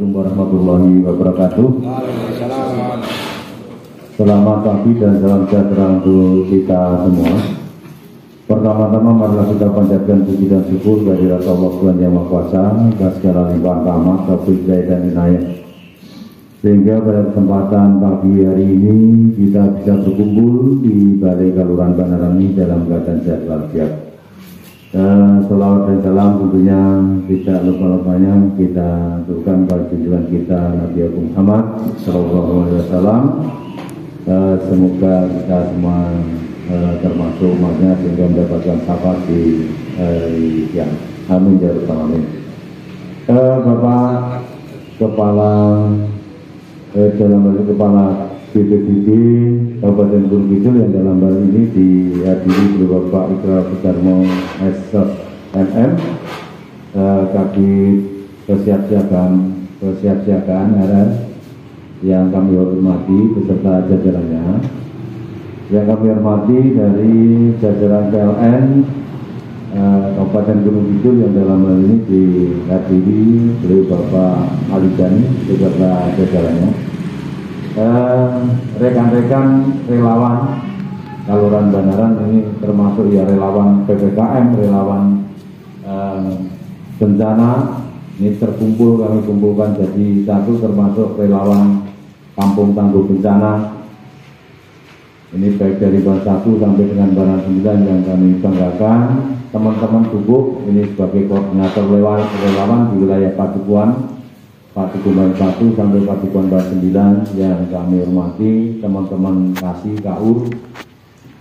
Assalamualaikum warahmatullahi wabarakatuh. Selamat pagi dan salam sejahtera untuk kita semua. Pertama-tama marilah kita panjatkan puji dan syukur dari Allah Tuhan Yang Maha Kuasa atas segala limpahan rahmat, taufik, hidayah dan inayah. Sehingga pada kesempatan pagi hari ini kita bisa berkumpul di Balai Kelurahan Banaran ini dalam keadaan sehat walafiat. Selawat dan salam tentunya tidak lupa-lupanya kita aturkan pada junjungan kita Nabi Agung Muhammad Sallallahu Alaihi Wasallam. Semoga kita semua termasuk umatnya sehingga mendapatkan syafaat di yang amin ya rabbal alamin. Bapak Kepala dalam hal Kepala BPBD Kabupaten Gunung Kidul yang dalam hal ini dihadiri oleh Bapak Ikrar Sudarmo SSMM, Kabid Kesiapsiagaan RR yang kami hormati beserta jajarannya, yang kami hormati dari jajaran PLN Kabupaten Gunung Kidul yang dalam hal ini dihadiri oleh Bapak Ali Jani beserta jajarannya. Rekan-rekan relawan Kelurahan Banaran ini termasuk ya relawan PPKM, relawan bencana ini terkumpul, kami kumpulkan jadi satu, termasuk relawan Kampung Tangguh Bencana. Ini baik dari Baran 1 sampai dengan Baran 9 yang kami banggakan. Teman-teman Gubuk ini sebagai koordinator relawan di wilayah Padukuan Baran 1 sampai Padukuan Baran 9 yang kami hormati, teman-teman Kasih, KAUR,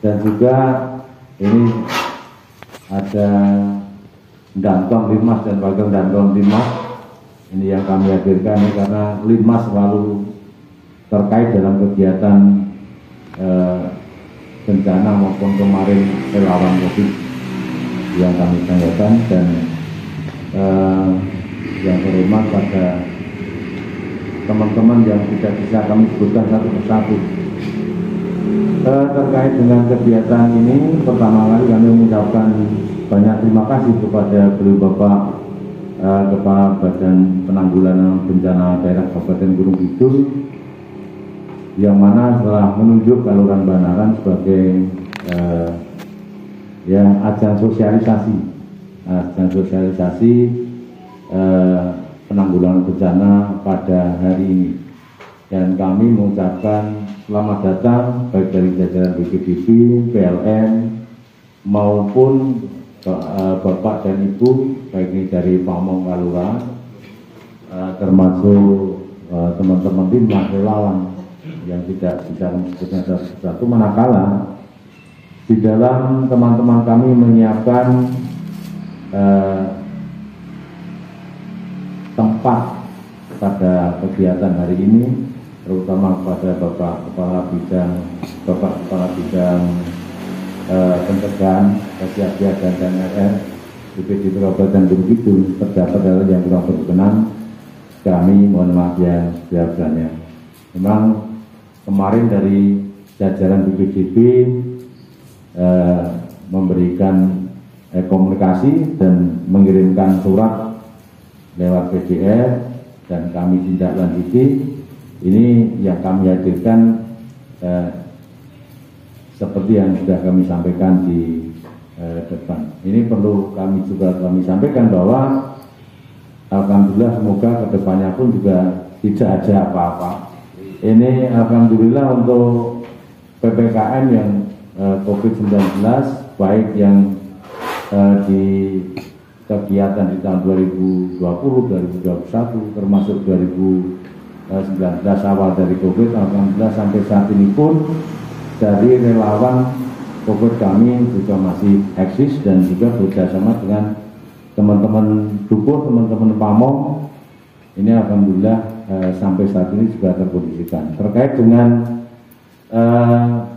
dan juga ini ada Danton Linmas dan Wakil Danton Linmas. Ini yang kami hadirkan ini karena Linmas selalu terkait dalam kegiatan bencana maupun kemarin relawan COVID yang kami tanyakan, dan yang terhormat pada teman-teman yang tidak bisa kami sebutkan satu persatu. Terkait dengan kegiatan ini, pertama kali kami mengucapkan banyak terima kasih kepada beliau Bapak Kepala Badan Penanggulangan Bencana Daerah Kabupaten Gunung Kidul, yang mana setelah menunjuk Kelurahan Banaran sebagai ajang sosialisasi penanggulangan bencana pada hari ini, dan kami mengucapkan selamat datang baik dari jajaran BPBD, PLN maupun Bapak dan Ibu, baik ini dari Pamong Kalura, termasuk teman-teman tim relawan yang tidak bisa menyebutnya satu-satu, manakala di dalam teman-teman kami menyiapkan tempat pada kegiatan hari ini, terutama kepada Bapak Kepala Bidang Pencegahan Kesiapsiagaan dan RR BPBD Kabupaten Gunung Kidul, terdapat hal yang kurang berkenan, kami mohon maaf yang sebesar-besarnya. Memang kemarin dari jajaran BPBD memberikan komunikasi dan mengirimkan surat lewat PDF dan kami tindak lanjuti. Ini yang kami hadirkan seperti yang sudah kami sampaikan di depan. Ini perlu kami sampaikan bahwa alhamdulillah semoga kedepannya pun juga tidak ada apa-apa. Ini alhamdulillah untuk PPKM yang COVID-19, baik yang di kegiatan di tahun 2020, 2021, termasuk 2019 awal dari COVID, alhamdulillah sampai saat ini pun dari relawan COVID kami juga masih eksis dan juga bekerjasama dengan teman-teman Dukuh, teman-teman Pamong. Ini alhamdulillah sampai saat ini juga terkondisikan. Terkait dengan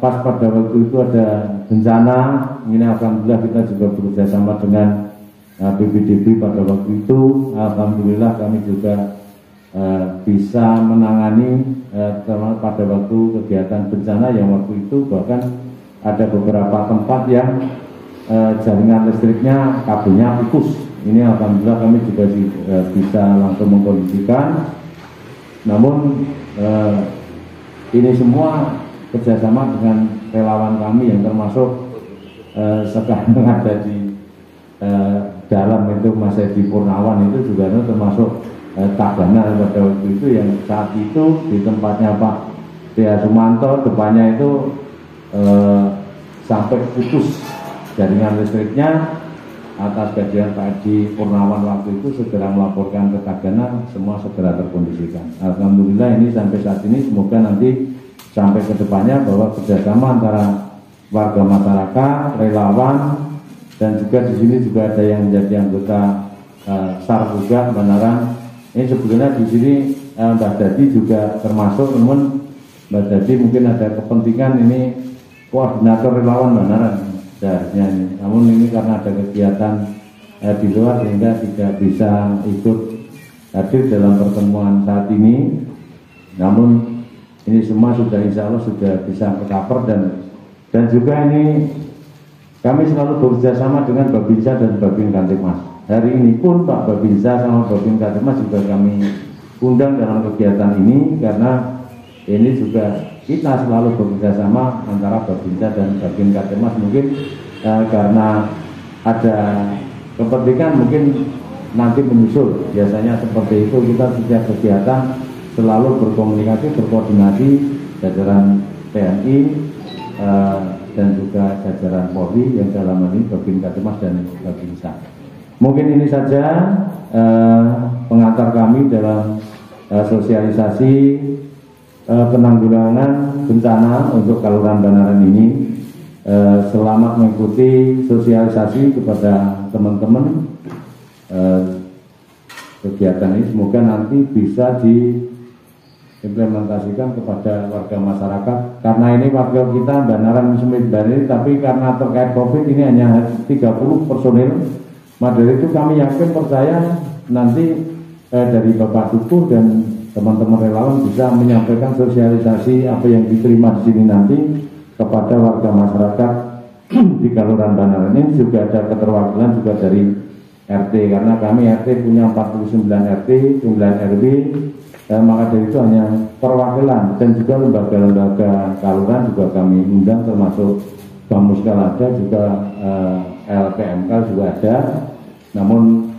pas pada waktu itu ada bencana, ini alhamdulillah kita juga bekerjasama dengan BPBD pada waktu itu. Alhamdulillah kami juga bisa menangani pada waktu kegiatan bencana yang waktu itu bahkan ada beberapa tempat yang jaringan listriknya kabelnya putus. Ini alhamdulillah kami juga bisa langsung mengkondisikan Namun ini semua kerjasama dengan relawan kami yang termasuk sekarang ada di dalam itu Mas Edi Purnawan itu juga termasuk Tagana pada waktu itu yang saat itu di tempatnya Pak Dea Sumanto depannya itu sampai putus jaringan listriknya. Atas kejadian Pak Edi Purnawan waktu itu segera melaporkan ke Tagana, semua segera terkondisikan. Alhamdulillah ini sampai saat ini semoga nanti sampai ke depannya bahwa kerjasama antara warga masyarakat, relawan, dan juga di sini juga ada yang menjadi anggota SAR juga Banaran. Ini sebetulnya di sini Mbak Dadi juga termasuk, namun Mbak Dadi mungkin ada kepentingan ini koordinator relawan Banaran. Seharusnya ini. Namun ini karena ada kegiatan di luar sehingga tidak bisa ikut hadir dalam pertemuan saat ini. Namun ini semua sudah insya Allah sudah bisa tercover dan juga ini kami selalu bekerjasama dengan Babinsa dan Babin Kantipmas. Hari ini pun Pak Babinsa sama Babin Kantipmas juga kami undang dalam kegiatan ini karena ini juga kita selalu bekerjasama antara Babinsa dan Babin Kantipmas mungkin karena ada kepentingan mungkin nanti menyusul. Biasanya seperti itu kita setiap kegiatan selalu berkomunikasi, berkoordinasi jajaran TNI dan juga jajaran Polri yang dalam hal ini Babin Kantipmas dan Babinsa. Mungkin ini saja pengantar kami dalam sosialisasi penanggulangan bencana untuk Kelurahan Banaran ini. Selamat mengikuti sosialisasi kepada teman-teman kegiatan ini. Semoga nanti bisa diimplementasikan kepada warga masyarakat. Karena ini warga kita Banaran Sembilan ini, tapi karena terkait COVID ini hanya 30 personil. Maka dari itu kami yakin percaya nanti dari Bapak Dukuh dan teman-teman relawan bisa menyampaikan sosialisasi apa yang diterima di sini nanti kepada warga masyarakat di Kelurahan Banaran. Ini juga ada keterwakilan juga dari RT karena kami RT punya 49 RT, 9 RW, maka dari itu hanya perwakilan dan juga lembaga-lembaga kelurahan juga kami undang termasuk Bamuskal ada juga LPMK juga ada. Namun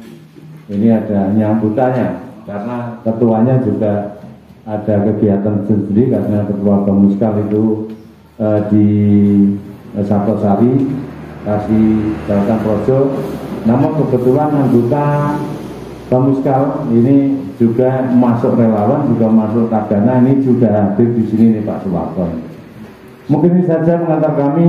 ini ada nyambutannya karena ketuanya juga ada kegiatan sendiri karena ketua Bamuskal itu di Sabtosari kasih Jabatan Projo. Namun kebetulan anggota Bamuskal ini juga masuk relawan, juga masuk Tagana, ini sudah hadir di sini nih Pak Suwarto. Mungkin ini saja mengantar kami.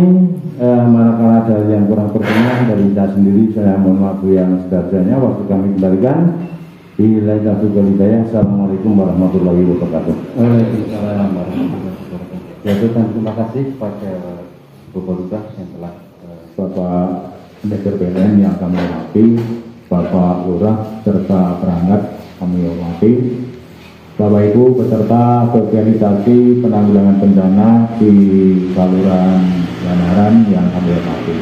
Manakala ada yang kurang berkenan dari saya sendiri, saya mohon maaf yang sedarjanya. Waktu kami kembalikan. Billahi taufiq wal hidayah. Assalamualaikum warahmatullahi wabarakatuh. Waalaikumsalam warahmatullahi wabarakatuh. Ya, terima kasih kepada Bapak Lurah yang telah Bapak Manajer BNN yang kami hormati, Bapak Lurah serta perangkat kami hormati, Bapak Ibu beserta sosialisasi penanggulangan bencana di Kelurahan Banaran yang kami hormati.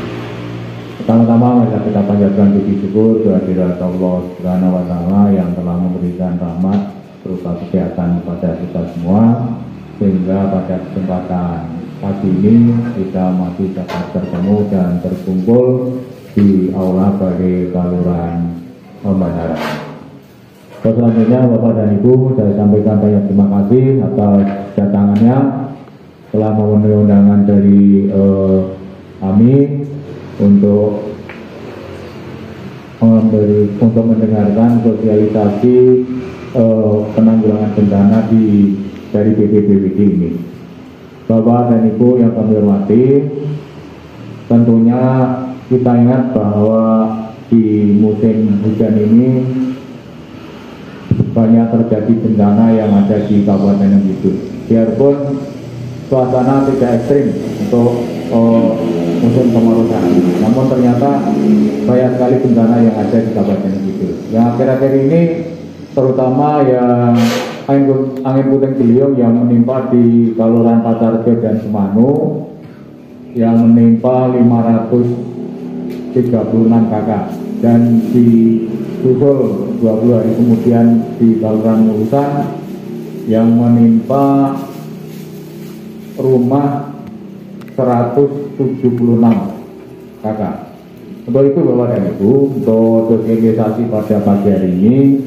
Pertama-tama mari kita panjatkan puji syukur kehadirat Allah Subhanahu wa Ta'ala yang telah memberikan rahmat berupa kesehatan kepada kita semua, sehingga pada kesempatan pagi ini kita masih dapat bertemu dan berkumpul di Aula Balai Kelurahan Banaran. Selanjutnya Bapak dan Ibu, saya sampaikan banyak terima kasih atas datangannya, telah memenuhi undangan dari kami untuk mendengarkan sosialisasi penanggulangan bencana dari BPBD ini. Bapak dan Ibu yang kami hormati, tentunya kita ingat bahwa di musim hujan ini banyak terjadi bencana yang ada di Kabupaten Ngemplidut. Biarpun suasana tidak ekstrim untuk musim kemarau, namun ternyata banyak sekali bencana yang ada di Kabupaten Ngemplidut. Yang akhir-akhir ini terutama yang angin puting beliung yang menimpa di Kelurahan Pasarjo dan Semanu yang menimpa 536 kakak, dan disusul 20 hari kemudian di Kelurahan Mulusan yang menimpa rumah 176 kakak. Untuk itu Bapak dan Ibu, untuk sosialisasi pada pagi hari ini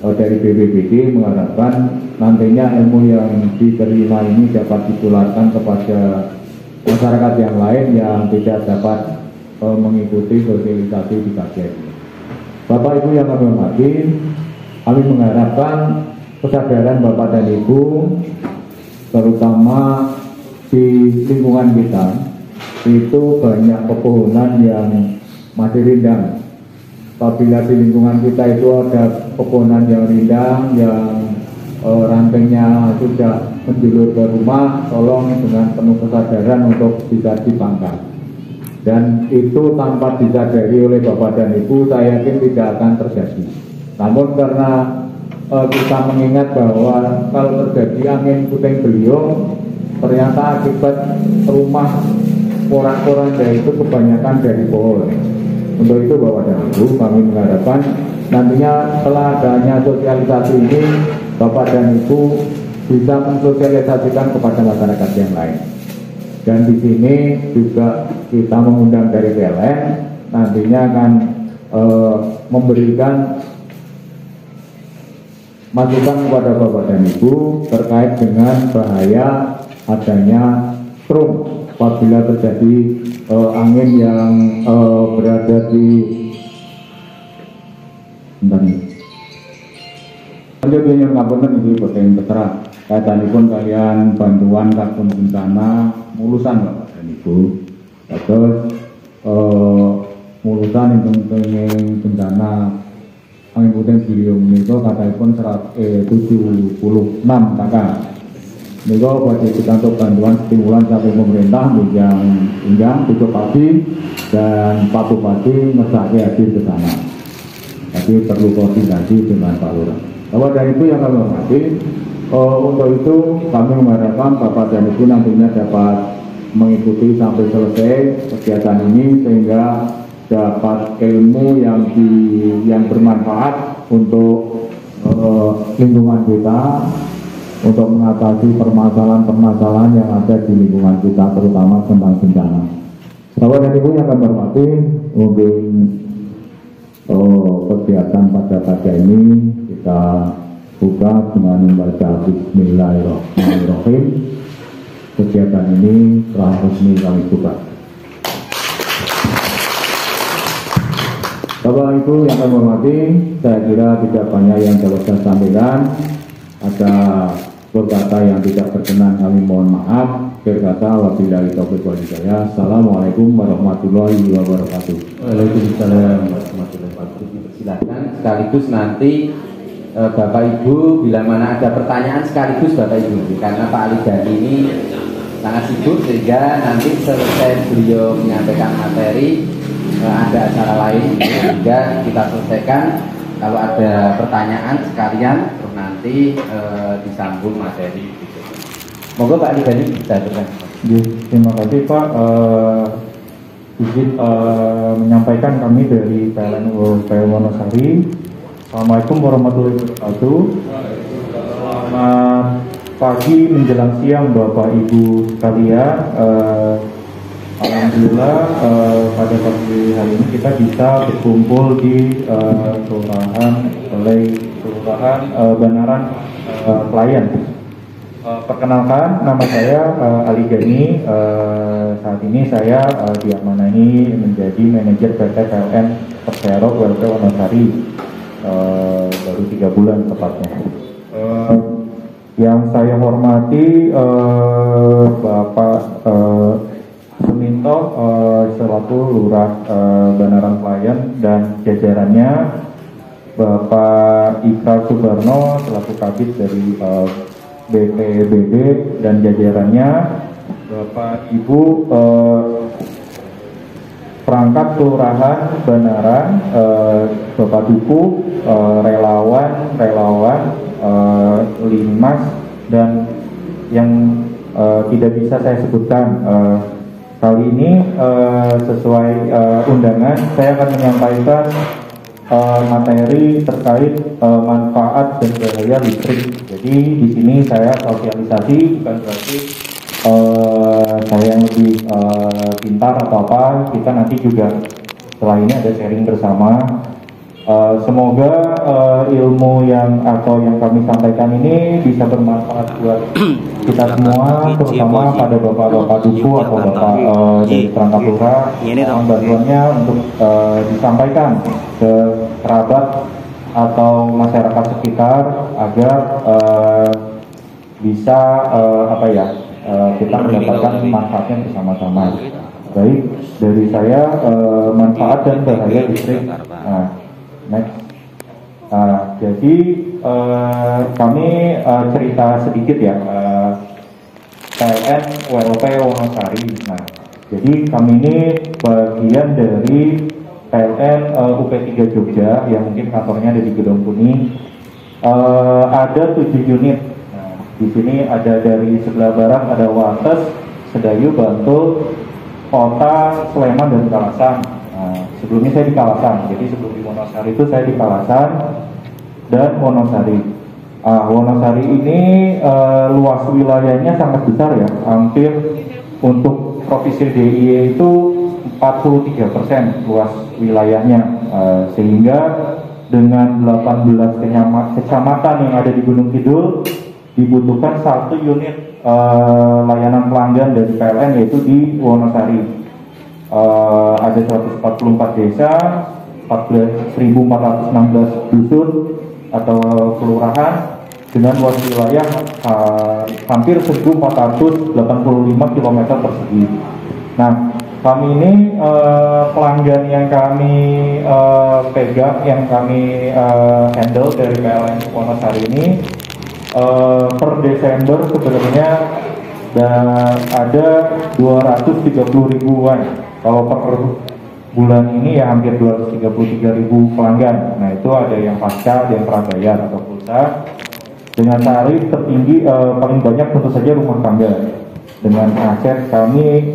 dari BPBD mengharapkan nantinya ilmu yang diterima ini dapat ditularkan kepada masyarakat yang lain yang tidak dapat mengikuti sosialisasi di pagi hari ini. Bapak Ibu yang kami hormati, kami mengharapkan kesadaran Bapak dan Ibu, terutama di lingkungan kita, itu banyak pepohonan yang masih rindang. Apabila di lingkungan kita itu ada pepohonan yang rindang, yang rantingnya sudah menjulur ke rumah, tolong dengan penuh kesadaran untuk bisa dipangkas. Dan itu tanpa disadari oleh Bapak dan Ibu, saya yakin tidak akan terjadi. Namun karena kita mengingat bahwa kalau terjadi angin puting beliung, ternyata akibat rumah porak-poranda itu kebanyakan dari pohon. Untuk itu Bapak dan Ibu, kami mengharapkan nantinya setelah adanya sosialisasi ini, Bapak dan Ibu bisa mensosialisasikan kepada masyarakat yang lain. Dan di sini juga kita mengundang dari PLN, nantinya akan memberikan masukan kepada Bapak dan Ibu terkait dengan bahaya adanya strum apabila terjadi angin yang berada di yang ngapunten itu boten terserah kaitanipun kalian bantuan kakun bencana mulusan Bapak dan Ibu. Terus mulusan yang bencana angin puting beliung itu katanya 76 kakak. Niku bagi kita untuk bantuan stimulan sampai pemerintah yang cukup pagi dan Pak Bupati mesake hadir ke sana. Tapi perlu koordinasi dengan Pak Lurah. Bapak dan Ibu yang kami hormati, untuk itu kami mengharapkan Bapak dan Ibu nantinya dapat mengikuti sampai selesai kegiatan ini sehingga dapat ilmu yang bermanfaat untuk lingkungan kita, untuk mengatasi permasalahan-permasalahan yang ada di lingkungan kita, terutama tentang bencana. Bapak dan Ibu yang kami hormati, mungkin kegiatan pada pagi ini kita buka dengan membaca Bismillahirrahmanirrahim. Kegiatan ini telah resmi kami buka. Bapak Ibu yang kami hormati, saya kira tidak banyak yang dapat saya sampaikan. Ada berkata yang tidak berkenan kami mohon maaf. Berkata wabillahi taufiq wal hidayah. Assalamualaikum warahmatullahi wabarakatuh. Waalaikumsalam warahmatullahi wabarakatuh. Silakan sekaligus nanti Bapak Ibu bila mana ada pertanyaan sekaligus Bapak Ibu, karena Pak Ali Gani ini sangat sibuk sehingga nanti selesai beliau menyampaikan materi ada acara lain sehingga kita selesaikan. Kalau ada pertanyaan sekalian terus nanti disambung materi. Moga Pak Ali Gani bisa bertanya. Terima kasih Pak. Izin menyampaikan kami dari PLN Wonosari. Assalamualaikum warahmatullahi wabarakatuh. Selamat pagi menjelang siang Bapak Ibu sekalian. Alhamdulillah pada pagi hari ini kita bisa berkumpul di Kelurahan Banaran Klayan. Perkenalkan, nama saya Ali Gani. Saat ini saya diamanahi menjadi manajer PT PLN Persero WLP Wonosari, baru 3 bulan tepatnya. Yang saya hormati Bapak Suminto selaku Lurah Banaran Klayan dan jajarannya, Bapak Ikrar Subarno selaku Kabid dari BPBD dan jajarannya, Bapak Ibu perangkat Kelurahan Banaran, Bapak Duku, relawan, Linmas, dan yang tidak bisa saya sebutkan. Kali ini sesuai undangan saya akan menyampaikan materi terkait manfaat dan bahaya listrik. Jadi di sini saya sosialisasi, bukan berarti saya yang lebih pintar atau apa. Kita nanti juga setelah ini ada sharing bersama. Semoga ilmu yang kami sampaikan ini bisa bermanfaat buat kita semua, terutama pada bapak-bapak duku atau bapak dari perangkat lurah. Bantuannya untuk disampaikan ke kerabat atau masyarakat sekitar agar bisa kita mendapatkan manfaatnya bersama-sama. Baik, dari saya manfaat dan bahaya listrik. Next. Jadi kami cerita sedikit ya, PLN WLP Wonosari. Nah, jadi kami ini bagian dari PLN UP3 Jogja yang mungkin kantornya ada di Gedong Kuning. Ada 7 unit. Nah, di sini ada dari sebelah barat ada Wates, Sedayu, Bantul, Kota, Sleman dan Kalasan. Sebelumnya saya di Kalasan, jadi sebelum di Wonosari itu saya di Kalasan dan Wonosari. Wonosari ini luas wilayahnya sangat besar ya, hampir untuk provinsi DIY itu 43% luas wilayahnya, sehingga dengan 18 kecamatan yang ada di Gunung Kidul dibutuhkan 1 unit layanan pelanggan dari PLN, yaitu di Wonosari. Ada 144 desa, 14.416 dusun atau kelurahan dengan luas wilayah hampir 1.485 km persegi. Nah, kami ini pelanggan yang kami pegang, yang kami handle dari PLN Wonosari ini per Desember sebenarnya ada 230 ribuan. Kalau per bulan ini ya hampir 233.000 pelanggan. Nah, itu ada yang pasca, ada yang prabayar atau pulsa. Dengan tarif tertinggi paling banyak tentu saja rumah tangga. Dengan aset kami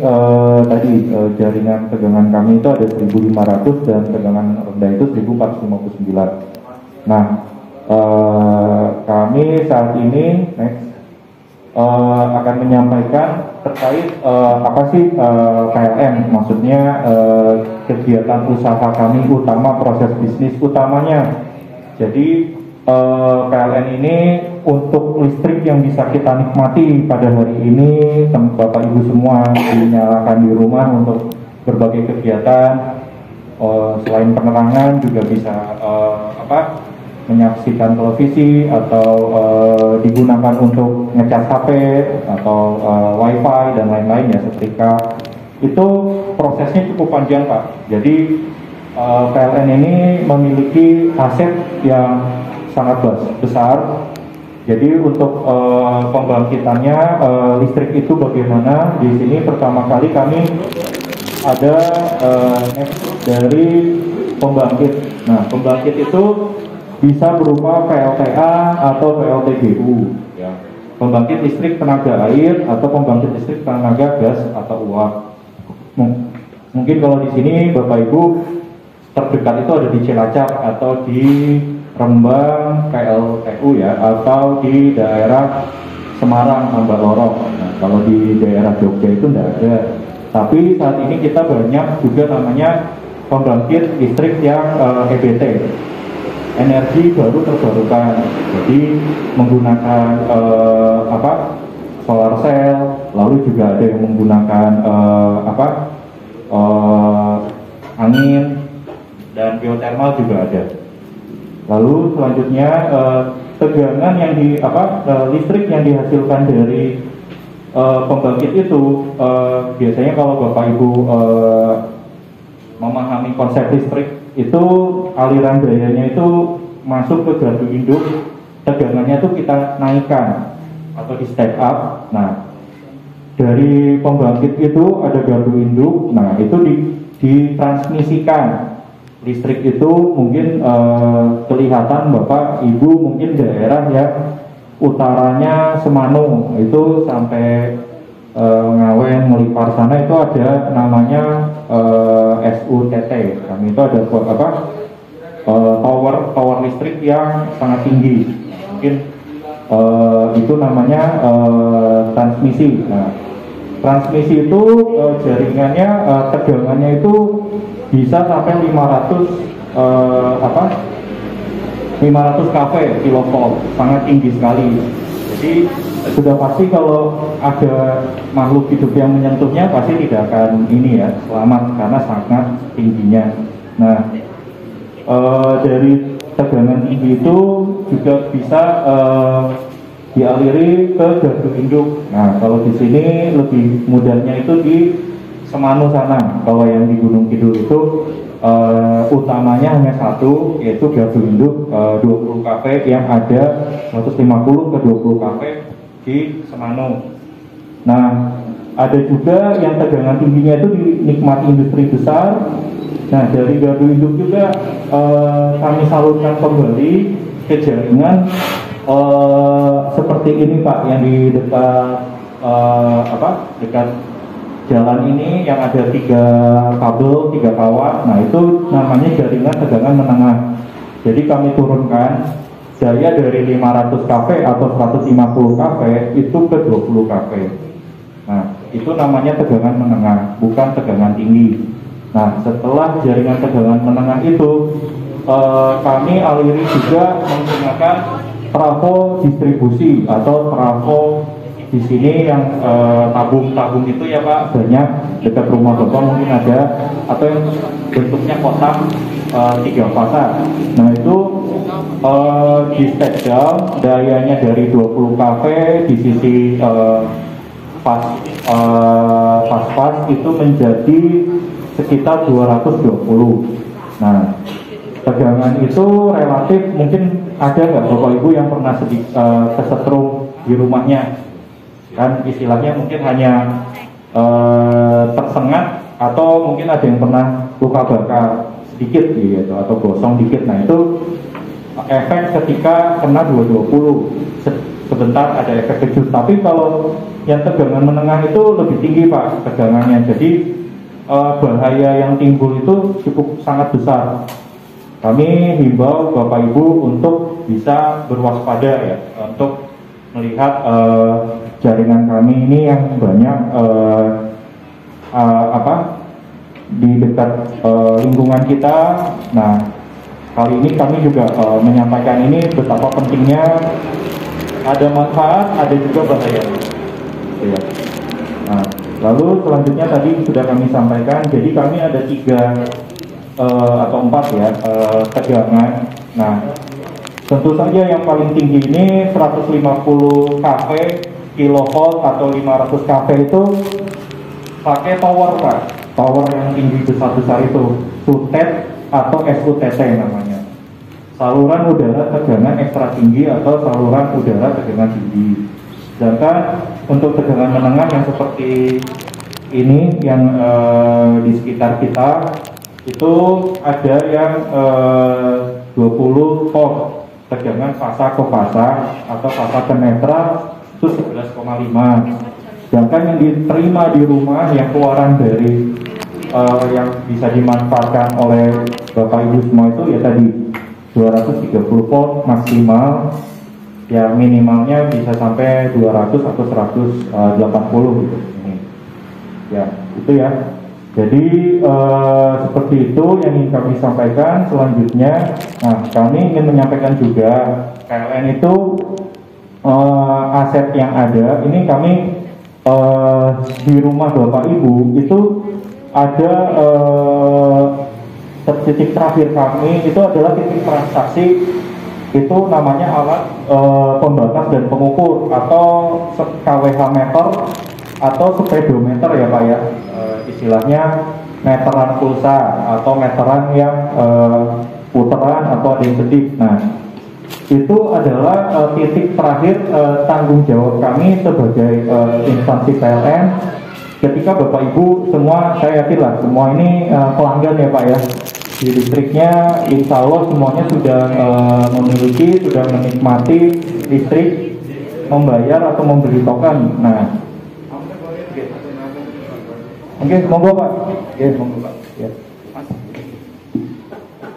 jaringan tegangan kami itu ada 1.500 dan tegangan rendah itu 1.459. Nah, kami saat ini akan menyampaikan terkait apa sih PLN, maksudnya kegiatan usaha kami utama, proses bisnis utamanya. Jadi PLN ini untuk listrik yang bisa kita nikmati pada hari ini, Bapak Ibu semua dinyalakan di rumah untuk berbagai kegiatan, selain penerangan juga bisa menyaksikan televisi atau digunakan untuk ngecas HP atau WiFi dan lain-lain ya, setrika. Itu prosesnya cukup panjang, Pak. Jadi PLN ini memiliki aset yang sangat besar. Jadi untuk pembangkitannya listrik itu bagaimana? Di sini pertama kali kami ada dari pembangkit. Nah, pembangkit itu bisa berupa PLTA atau PLTGU, ya. Pembangkit listrik tenaga air atau pembangkit listrik tenaga gas atau uap. Mungkin kalau di sini Bapak Ibu terdekat itu ada di Cilacap atau di Rembang PLTU ya, atau di daerah Semarang Tambak Lorok. Nah, kalau di daerah Jogja itu tidak ada. Tapi saat ini kita banyak juga namanya pembangkit listrik yang EBT. Energi baru terbarukan, jadi menggunakan solar cell, lalu juga ada yang menggunakan angin dan geothermal juga ada. Lalu selanjutnya tegangan yang listrik yang dihasilkan dari pembangkit itu biasanya kalau Bapak Ibu memahami konsep listrik itu aliran dayanya itu masuk ke gardu induk, tegangannya itu kita naikkan atau di step up. Nah, dari pembangkit itu ada gardu induk, nah itu ditransmisikan listrik itu mungkin kelihatan Bapak Ibu mungkin daerah ya utaranya Semanu itu sampai Ngawen, Melipar sana itu ada namanya SUTT. Kami itu ada tower listrik yang sangat tinggi. Mungkin itu namanya transmisi. Nah, transmisi itu jaringannya tegangannya itu bisa sampai 500 kV kilovolt, sangat tinggi sekali. Jadi sudah pasti kalau ada makhluk hidup yang menyentuhnya pasti tidak akan ini ya selamat karena sangat tingginya. Nah, dari tegangan tinggi itu juga bisa dialiri ke gardu induk. Nah, kalau di sini lebih mudahnya itu di Semanu sana. Kalau yang di Gunung Kidul itu utamanya hanya satu, yaitu gardu induk 20 kV yang ada 150 ke 20 kV di Semanu. Nah, ada juga yang tegangan tingginya itu dinikmati industri besar. Nah, dari gardu induk juga kami salurkan kembali ke jaringan seperti ini Pak, yang di dekat dekat jalan ini yang ada 3 kabel, 3 kawat. Nah, itu namanya jaringan tegangan menengah. Jadi kami turunkan daya dari 500 kV atau 150 kV itu ke 20 kV. Nah, itu namanya tegangan menengah, bukan tegangan tinggi. Nah, setelah jaringan tegangan menengah itu kami aliri juga menggunakan trafo distribusi atau trafo. Di sini yang tabung-tabung itu ya Pak, banyak dekat rumah Bapak mungkin ada, atau yang bentuknya kotak 3 fasa. Nah, itu di step down dayanya dari 20 kV di sisi pas itu menjadi sekitar 220. Nah, tegangan itu relatif, mungkin ada nggak Bapak Ibu yang pernah kesetrum di rumahnya? Kan istilahnya mungkin hanya tersengat atau mungkin ada yang pernah luka bakar sedikit gitu atau gosong dikit. Nah, itu efek ketika kena 220 sebentar ada efek kejut. Tapi kalau yang tegangan menengah itu lebih tinggi Pak tegangannya, jadi bahaya yang timbul itu cukup sangat besar. Kami himbau Bapak Ibu untuk bisa berwaspada ya, untuk melihat jaringan kami ini yang banyak di dekat lingkungan kita. Nah, kali ini kami juga menyampaikan ini betapa pentingnya, ada manfaat, ada juga bahaya. Ya. Nah, lalu selanjutnya tadi sudah kami sampaikan, jadi kami ada 3 atau 4 ya tegangan. Nah, tentu saja yang paling tinggi ini 150 kV kilovolt atau 500 kV itu pakai tower Pak, tower yang tinggi besar-besar itu, SUTET atau SUTT namanya, saluran udara tegangan ekstra tinggi atau saluran udara tegangan tinggi. Sedangkan untuk tegangan menengah yang seperti ini yang di sekitar kita itu ada yang 20 volt tegangan fasa ke fasa atau fasa ke netral itu 11,5. Sedangkan yang diterima di rumah yang keluaran dari yang bisa dimanfaatkan oleh Bapak Ibu semua itu ya tadi 230 volt maksimal, ya minimalnya bisa sampai 200 atau 180 gitu. Ini ya itu ya. Jadi seperti itu yang ingin kami sampaikan. Selanjutnya, nah kami ingin menyampaikan juga PLN itu aset yang ada. Ini kami di rumah Bapak Ibu itu ada titik terakhir kami itu adalah titik transaksi, itu namanya alat pembatas dan pengukur atau kWh meter atau speedometer ya Pak ya, istilahnya meteran pulsa atau meteran yang puteran atau ada yang kedip. Nah, itu adalah titik terakhir tanggung jawab kami sebagai instansi PLN. Ketika Bapak Ibu semua, saya yakin lah semua ini pelanggan ya Pak ya, di listriknya insya Allah semuanya sudah memiliki, sudah menikmati listrik, membayar atau membeli token. Nah, oke, monggo Pak. Oke, monggo Pak. Ya.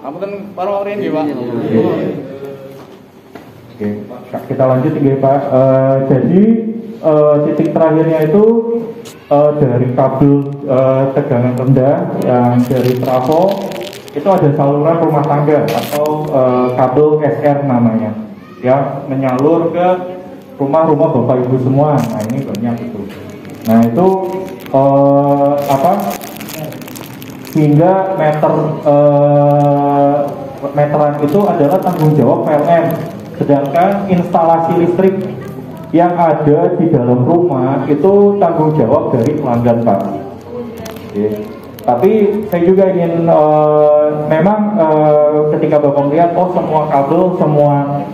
Apunten para orang nggih, Pak. Oke, kita lanjut ya Pak. Jadi titik terakhirnya itu dari kabel tegangan rendah yang dari trafo itu ada saluran rumah tangga atau kabel SR namanya, ya menyalur ke rumah-rumah Bapak Ibu semua. Nah ini banyak itu. Nah itu hingga meteran itu adalah tanggung jawab PLN. Sedangkan instalasi listrik yang ada di dalam rumah itu tanggung jawab dari pelanggan Pak. Oke. Tapi saya juga ingin memang ketika Bapak melihat semua kabel, semua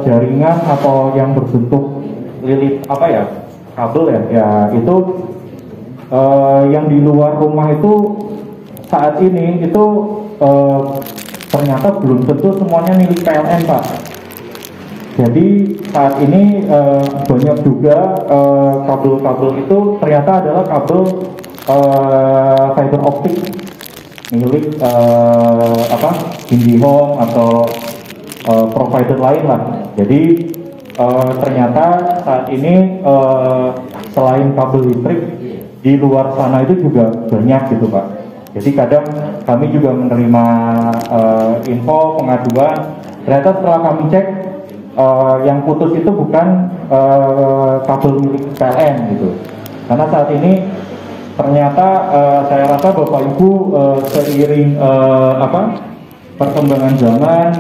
jaringan atau yang berbentuk lilit kabel ya itu yang di luar rumah itu saat ini itu ternyata belum tentu semuanya milik PLN Pak. Jadi saat ini banyak juga kabel-kabel itu ternyata adalah kabel fiber optik milik IndiHome atau provider lain lah. Jadi ternyata saat ini selain kabel listrik di luar sana itu juga banyak gitu Pak. Jadi kadang kami juga menerima info pengaduan, ternyata setelah kami cek yang putus itu bukan kabel milik PLN gitu. Karena saat ini ternyata saya rasa Bapak Ibu seiring perkembangan zaman,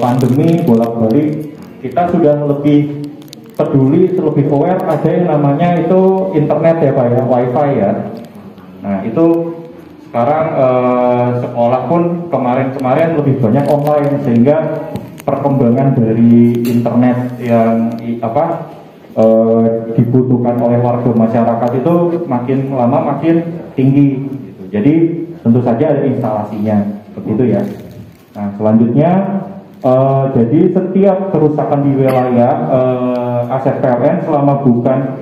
pandemi bolak-balik, kita sudah lebih peduli, lebih aware ada yang namanya itu internet ya Pak ya, wifi ya. Nah itu sekarang sekolah pun kemarin lebih banyak online, sehingga perkembangan dari internet yang dibutuhkan oleh warga masyarakat itu makin lama makin tinggi gitu. Jadi tentu saja ada instalasinya seperti itu ya. Nah selanjutnya jadi setiap kerusakan di wilayah aset PLN selama bukan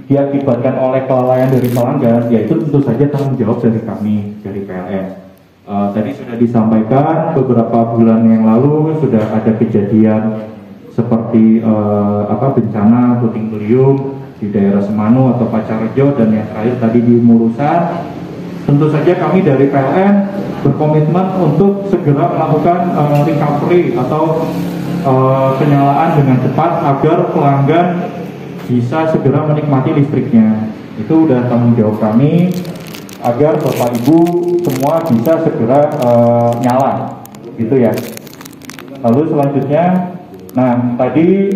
diakibatkan oleh kelalaian dari pelanggan, yaitu tentu saja tanggung jawab dari kami, dari PLN. Tadi sudah disampaikan beberapa bulan yang lalu sudah ada kejadian seperti bencana puting beliung di daerah Semanu atau Pacarjo, dan yang terakhir tadi di Murusan. Tentu saja kami dari PLN berkomitmen untuk segera melakukan recovery atau penyalaan dengan cepat agar pelanggan bisa segera menikmati listriknya. Itu udah tanggung jawab kami agar Bapak Ibu semua bisa segera nyala gitu ya. Lalu selanjutnya, nah tadi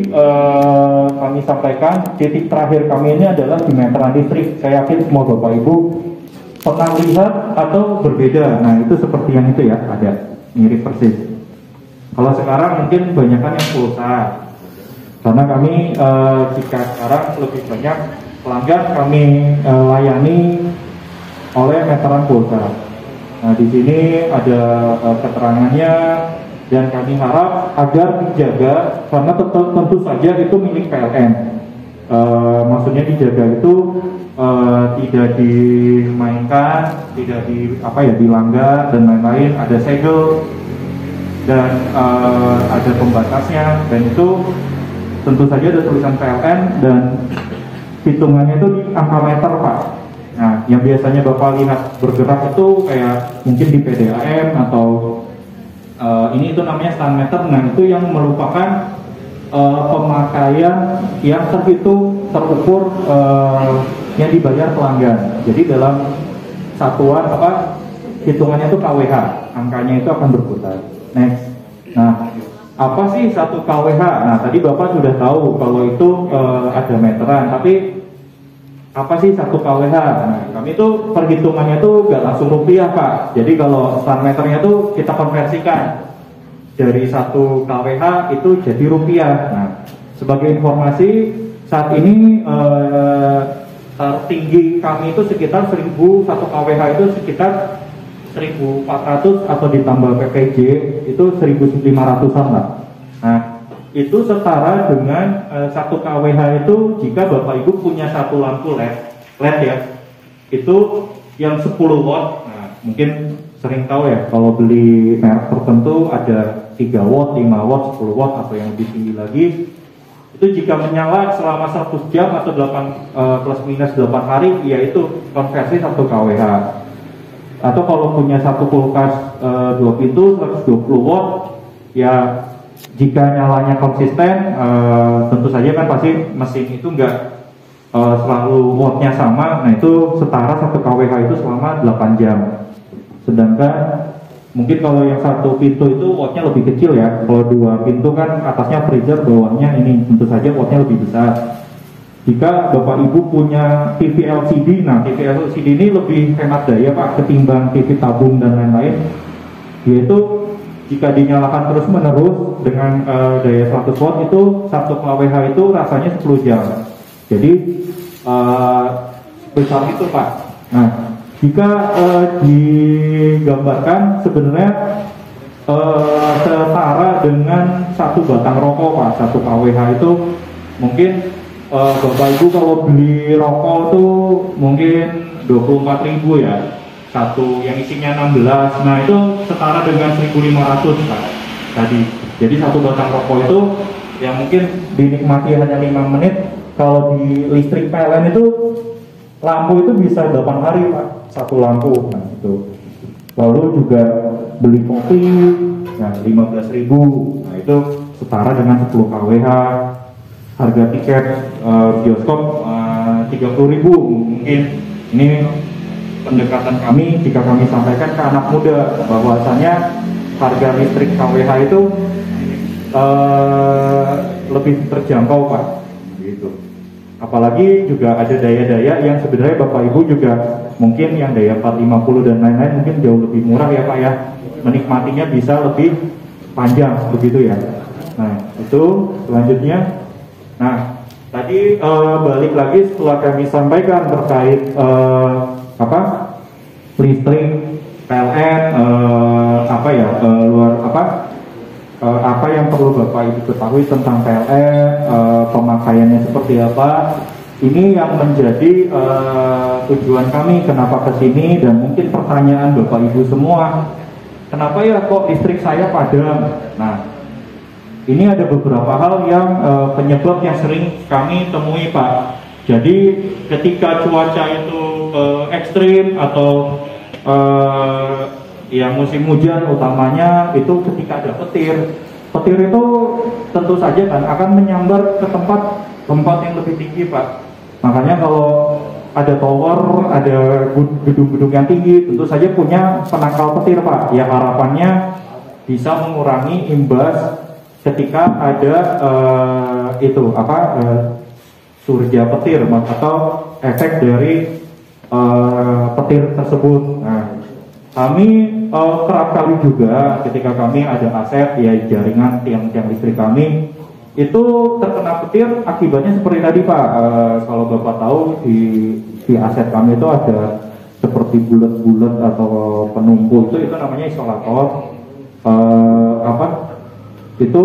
kami sampaikan titik terakhir kami ini adalah di meteran listrik. Saya yakin semua Bapak Ibu pernah lihat atau berbeda. Nah itu seperti yang itu ya, ada mirip persis. Kalau sekarang mungkin kebanyakan yang pulsa, karena kami jika sekarang lebih banyak pelanggan kami layani oleh meteran pulsa. Nah di sini ada keterangannya, dan kami harap agar dijaga, karena tentu saja itu milik PLN. Maksudnya dijaga itu tidak dimainkan, tidak dilanggar dan lain-lain. Ada segel dan ada pembatasnya, dan itu tentu saja ada tulisan PLN dan hitungannya itu di angka meter Pak. Nah yang biasanya Bapak lihat bergerak itu kayak mungkin di PDAM atau ini itu namanya stand meter. Nah itu yang merupakan pemakaian yang terhitung terukur yang dibayar pelanggan. Jadi dalam satuan hitungannya itu KWH, angkanya itu akan berputar. Next. Nah apa sih 1 KWH? Nah tadi Bapak sudah tahu kalau itu ada meteran, tapi apa sih 1 KWH? Nah kami itu perhitungannya itu nggak langsung rupiah Pak. Jadi kalau stand meternya itu kita konversikan dari 1 KWH itu jadi rupiah. Nah sebagai informasi, saat ini tertinggi kami itu sekitar 1.000, 1 KWH itu sekitar 1.400 atau ditambah PPJ itu 1.500-an lah. Nah itu setara dengan 1 KWH itu jika Bapak Ibu punya 1 lampu LED ya, itu yang 10 watt. Nah mungkin sering tahu ya kalau beli merek tertentu ada 3 watt, 5 watt, 10 watt atau yang lebih tinggi lagi. Itu jika menyala selama 100 jam atau 8 plus minus 8 hari, yaitu konversi 1 kWh. Atau kalau punya satu kulkas 2 pintu 120 watt, ya jika nyalanya konsisten, tentu saja kan pasti mesin itu enggak selalu wattnya sama. Nah itu setara 1 kWh itu selama 8 jam. Sedangkan mungkin kalau yang 1 pintu itu wattnya lebih kecil ya. Kalau 2 pintu kan atasnya freezer, bawahnya ini tentu saja wattnya lebih besar. Jika Bapak Ibu punya TV LCD, nah TV LCD ini lebih hemat daya Pak ketimbang TV tabung dan lain-lain. Yaitu jika dinyalakan terus menerus dengan daya 100 watt itu 1 kWh itu rasanya 10 jam. Jadi besar itu Pak. Nah jika digambarkan sebenarnya setara dengan 1 batang rokok Pak, 1 kWh itu mungkin Bapak Ibu kalau beli rokok tuh mungkin 24.000 ya, satu yang isinya 16. Nah itu setara dengan 1.500 Pak tadi. Jadi 1 batang rokok itu yang mungkin dinikmati hanya 5 menit. Kalau di listrik PLN itu lampu itu bisa 8 hari Pak, 1 lampu. Nah itu. Lalu juga beli kopi, nah 15.000. Nah itu setara dengan 10 kWh. Harga tiket bioskop 30.000. Mungkin ini pendekatan kami jika kami sampaikan ke anak muda bahwasanya harga listrik kWh itu lebih terjangkau Pak. Gitu. Apalagi juga ada daya-daya yang sebenarnya Bapak Ibu juga mungkin yang daya 450 dan lain-lain mungkin jauh lebih murah ya Pak ya. Menikmatinya bisa lebih panjang begitu ya. Nah itu selanjutnya. Nah tadi balik lagi setelah kami sampaikan terkait listrik PLN apa yang perlu Bapak Ibu ketahui tentang PLN, pemakaiannya seperti apa. Ini yang menjadi tujuan kami kenapa kesini, dan mungkin pertanyaan Bapak Ibu semua, kenapa ya kok listrik saya padam. Nah ini ada beberapa hal yang penyebab yang sering kami temui Pak. Jadi ketika cuaca itu ekstrim atau yang musim hujan utamanya itu ketika ada petir itu tentu saja kan akan menyambar ke tempat yang lebih tinggi Pak. Makanya kalau ada tower, ada gedung-gedung yang tinggi tentu saja punya penangkal petir Pak. Ya harapannya bisa mengurangi imbas ketika ada surga petir atau efek dari petir tersebut. Nah, kami kerap kali juga ketika kami ada aset ya jaringan tiang-tiang listrik kami itu terkena petir, akibatnya seperti tadi Pak. Kalau Bapak tahu di aset kami itu ada seperti bulat-bulat atau penumpu itu namanya isolator. Itu,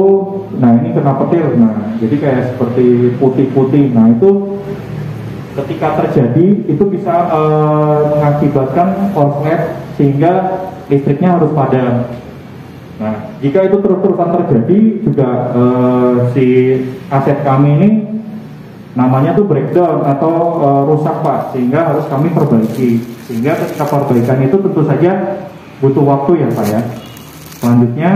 nah ini kena petir, nah jadi kayak seperti putih-putih. Nah itu ketika terjadi itu bisa mengakibatkan korslet sehingga listriknya harus padam. Nah jika itu terus-terusan terjadi juga si aset kami ini namanya tuh breakdown atau rusak Pak, sehingga harus kami perbaiki. Sehingga ketika perbaikan itu tentu saja butuh waktu ya Pak ya. Selanjutnya,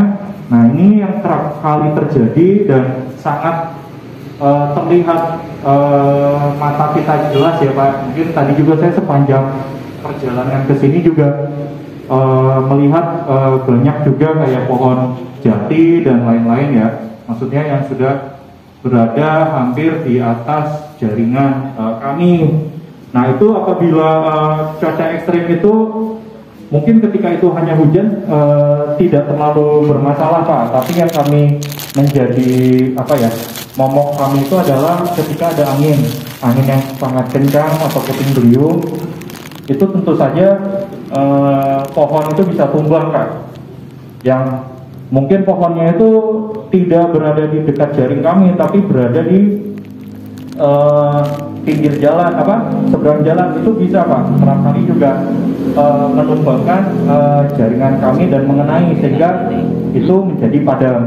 nah ini yang kerap kali terjadi dan sangat terlihat mata kita jelas ya Pak. Mungkin tadi juga saya sepanjang perjalanan ke sini juga melihat banyak juga kayak pohon jati dan lain-lain ya. Maksudnya yang sudah berada hampir di atas jaringan kami. Nah itu apabila cuaca ekstrim itu mungkin ketika itu hanya hujan tidak terlalu bermasalah Pak, tapi yang kami menjadi momok kami itu adalah ketika ada angin yang sangat kencang atau puting beliung, itu tentu saja pohon itu bisa tumbang Kak. Yang mungkin pohonnya itu tidak berada di dekat jaring kami, tapi berada di pinggir jalan, seberang jalan itu bisa Pak. Barangkali juga menumbangkan jaringan kami dan mengenai sehingga itu menjadi padam.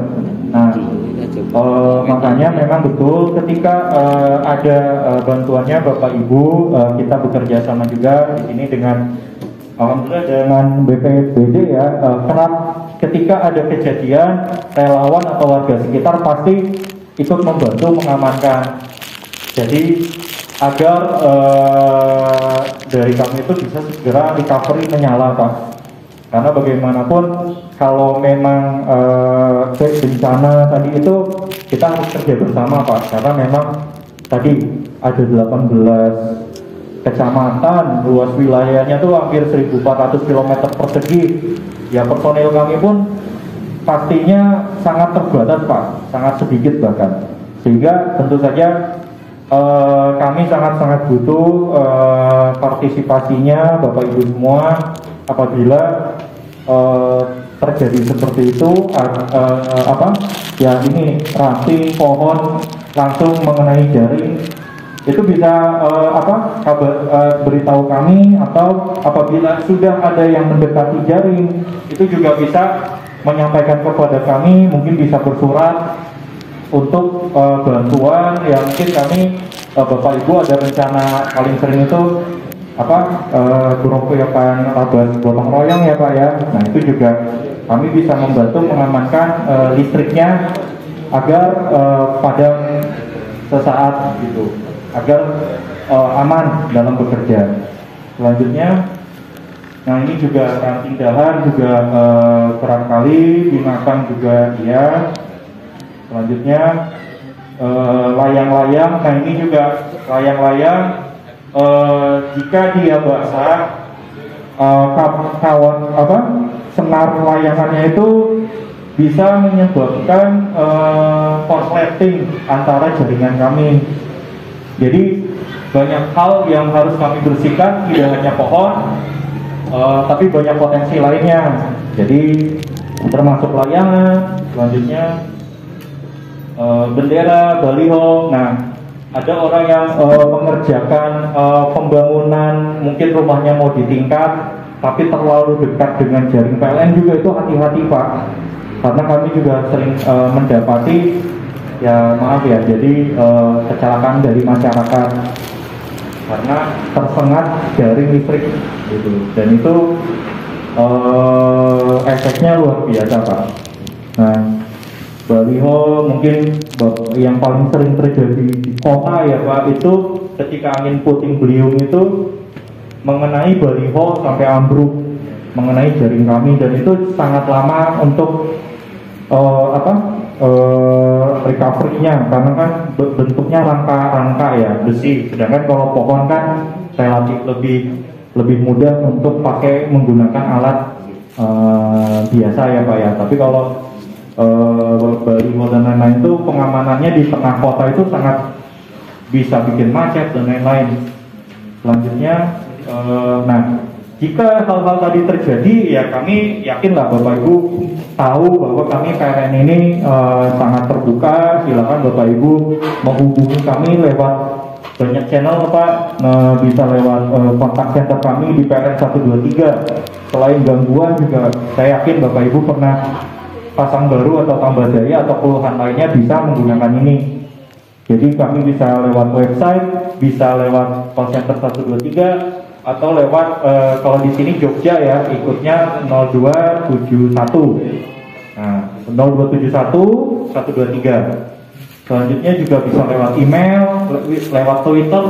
Nah, makanya memang betul ketika ada bantuannya Bapak Ibu, kita bekerja sama juga di sini dengan alhamdulillah dengan BPBD ya. Ketika ada kejadian, relawan atau warga sekitar pasti ikut membantu mengamankan. Jadi agar dari kami itu bisa segera recovery menyala, Pak. Karena bagaimanapun kalau memang bencana tadi itu kita harus kerja bersama, Pak. Karena memang tadi ada 18 kecamatan, luas wilayahnya tuh hampir 1.400 km persegi. Ya personil kami pun pastinya sangat terbatas, Pak, sangat sedikit bahkan. Sehingga tentu saja kami sangat-sangat butuh partisipasinya Bapak Ibu semua apabila terjadi seperti itu. Ya ini ranting pohon langsung mengenai jaring itu bisa beritahu kami, atau apabila sudah ada yang mendekati jaring itu juga bisa menyampaikan kepada kami, mungkin bisa bersurat untuk bantuan yang mungkin kami Bapak Ibu ada rencana paling sering itu keroyokan labas gotong royong ya Pak ya. Nah itu juga kami bisa membantu mengamankan listriknya agar padam sesaat gitu, agar aman dalam bekerja. Selanjutnya, nah ini juga ranting dahan juga kerap kali digunakan juga ya. Selanjutnya layang-layang, nah ini juga layang-layang jika dia basah, senar layangannya itu bisa menyebabkan korsleting antara jaringan kami. Jadi banyak hal yang harus kami bersihkan, tidak hanya pohon, tapi banyak potensi lainnya. Jadi termasuk layangan, selanjutnya bendera, baliho. Nah, ada orang yang mengerjakan pembangunan, mungkin rumahnya mau ditingkat, tapi terlalu dekat dengan jaring PLN juga, itu hati-hati Pak. Karena kami juga sering mendapati, ya maaf ya, jadi kecelakaan dari masyarakat karena tersengat jaring listrik gitu. Dan itu efeknya luar biasa Pak. Nah, baliho mungkin yang paling sering terjadi di kota ya Pak, itu ketika angin puting beliung itu mengenai baliho sampai ambruk, mengenai jaring kami, dan itu sangat lama untuk recovery-nya, karena kan bentuknya rangka-rangka ya, besi. Sedangkan kalau pohon kan relatif lebih mudah untuk menggunakan alat biasa ya Pak ya. Tapi kalau baliho dan lain-lain itu pengamanannya di tengah kota itu sangat bisa bikin macet dan lain-lain. Selanjutnya, nah jika hal-hal tadi terjadi, ya kami yakinlah Bapak Ibu tahu bahwa kami PLN ini sangat terbuka. Silakan Bapak Ibu menghubungi kami lewat banyak channel Pak, bisa lewat kontak center kami di PLN 123. Selain gangguan juga saya yakin Bapak Ibu pernah pasang baru atau tambah daya atau keluhan lainnya bisa menggunakan ini. Jadi kami bisa lewat website, bisa lewat call center 123, atau lewat kalau di sini Jogja ya, ikutnya 0271. Nah, 0271 123. Selanjutnya juga bisa lewat email, lewat Twitter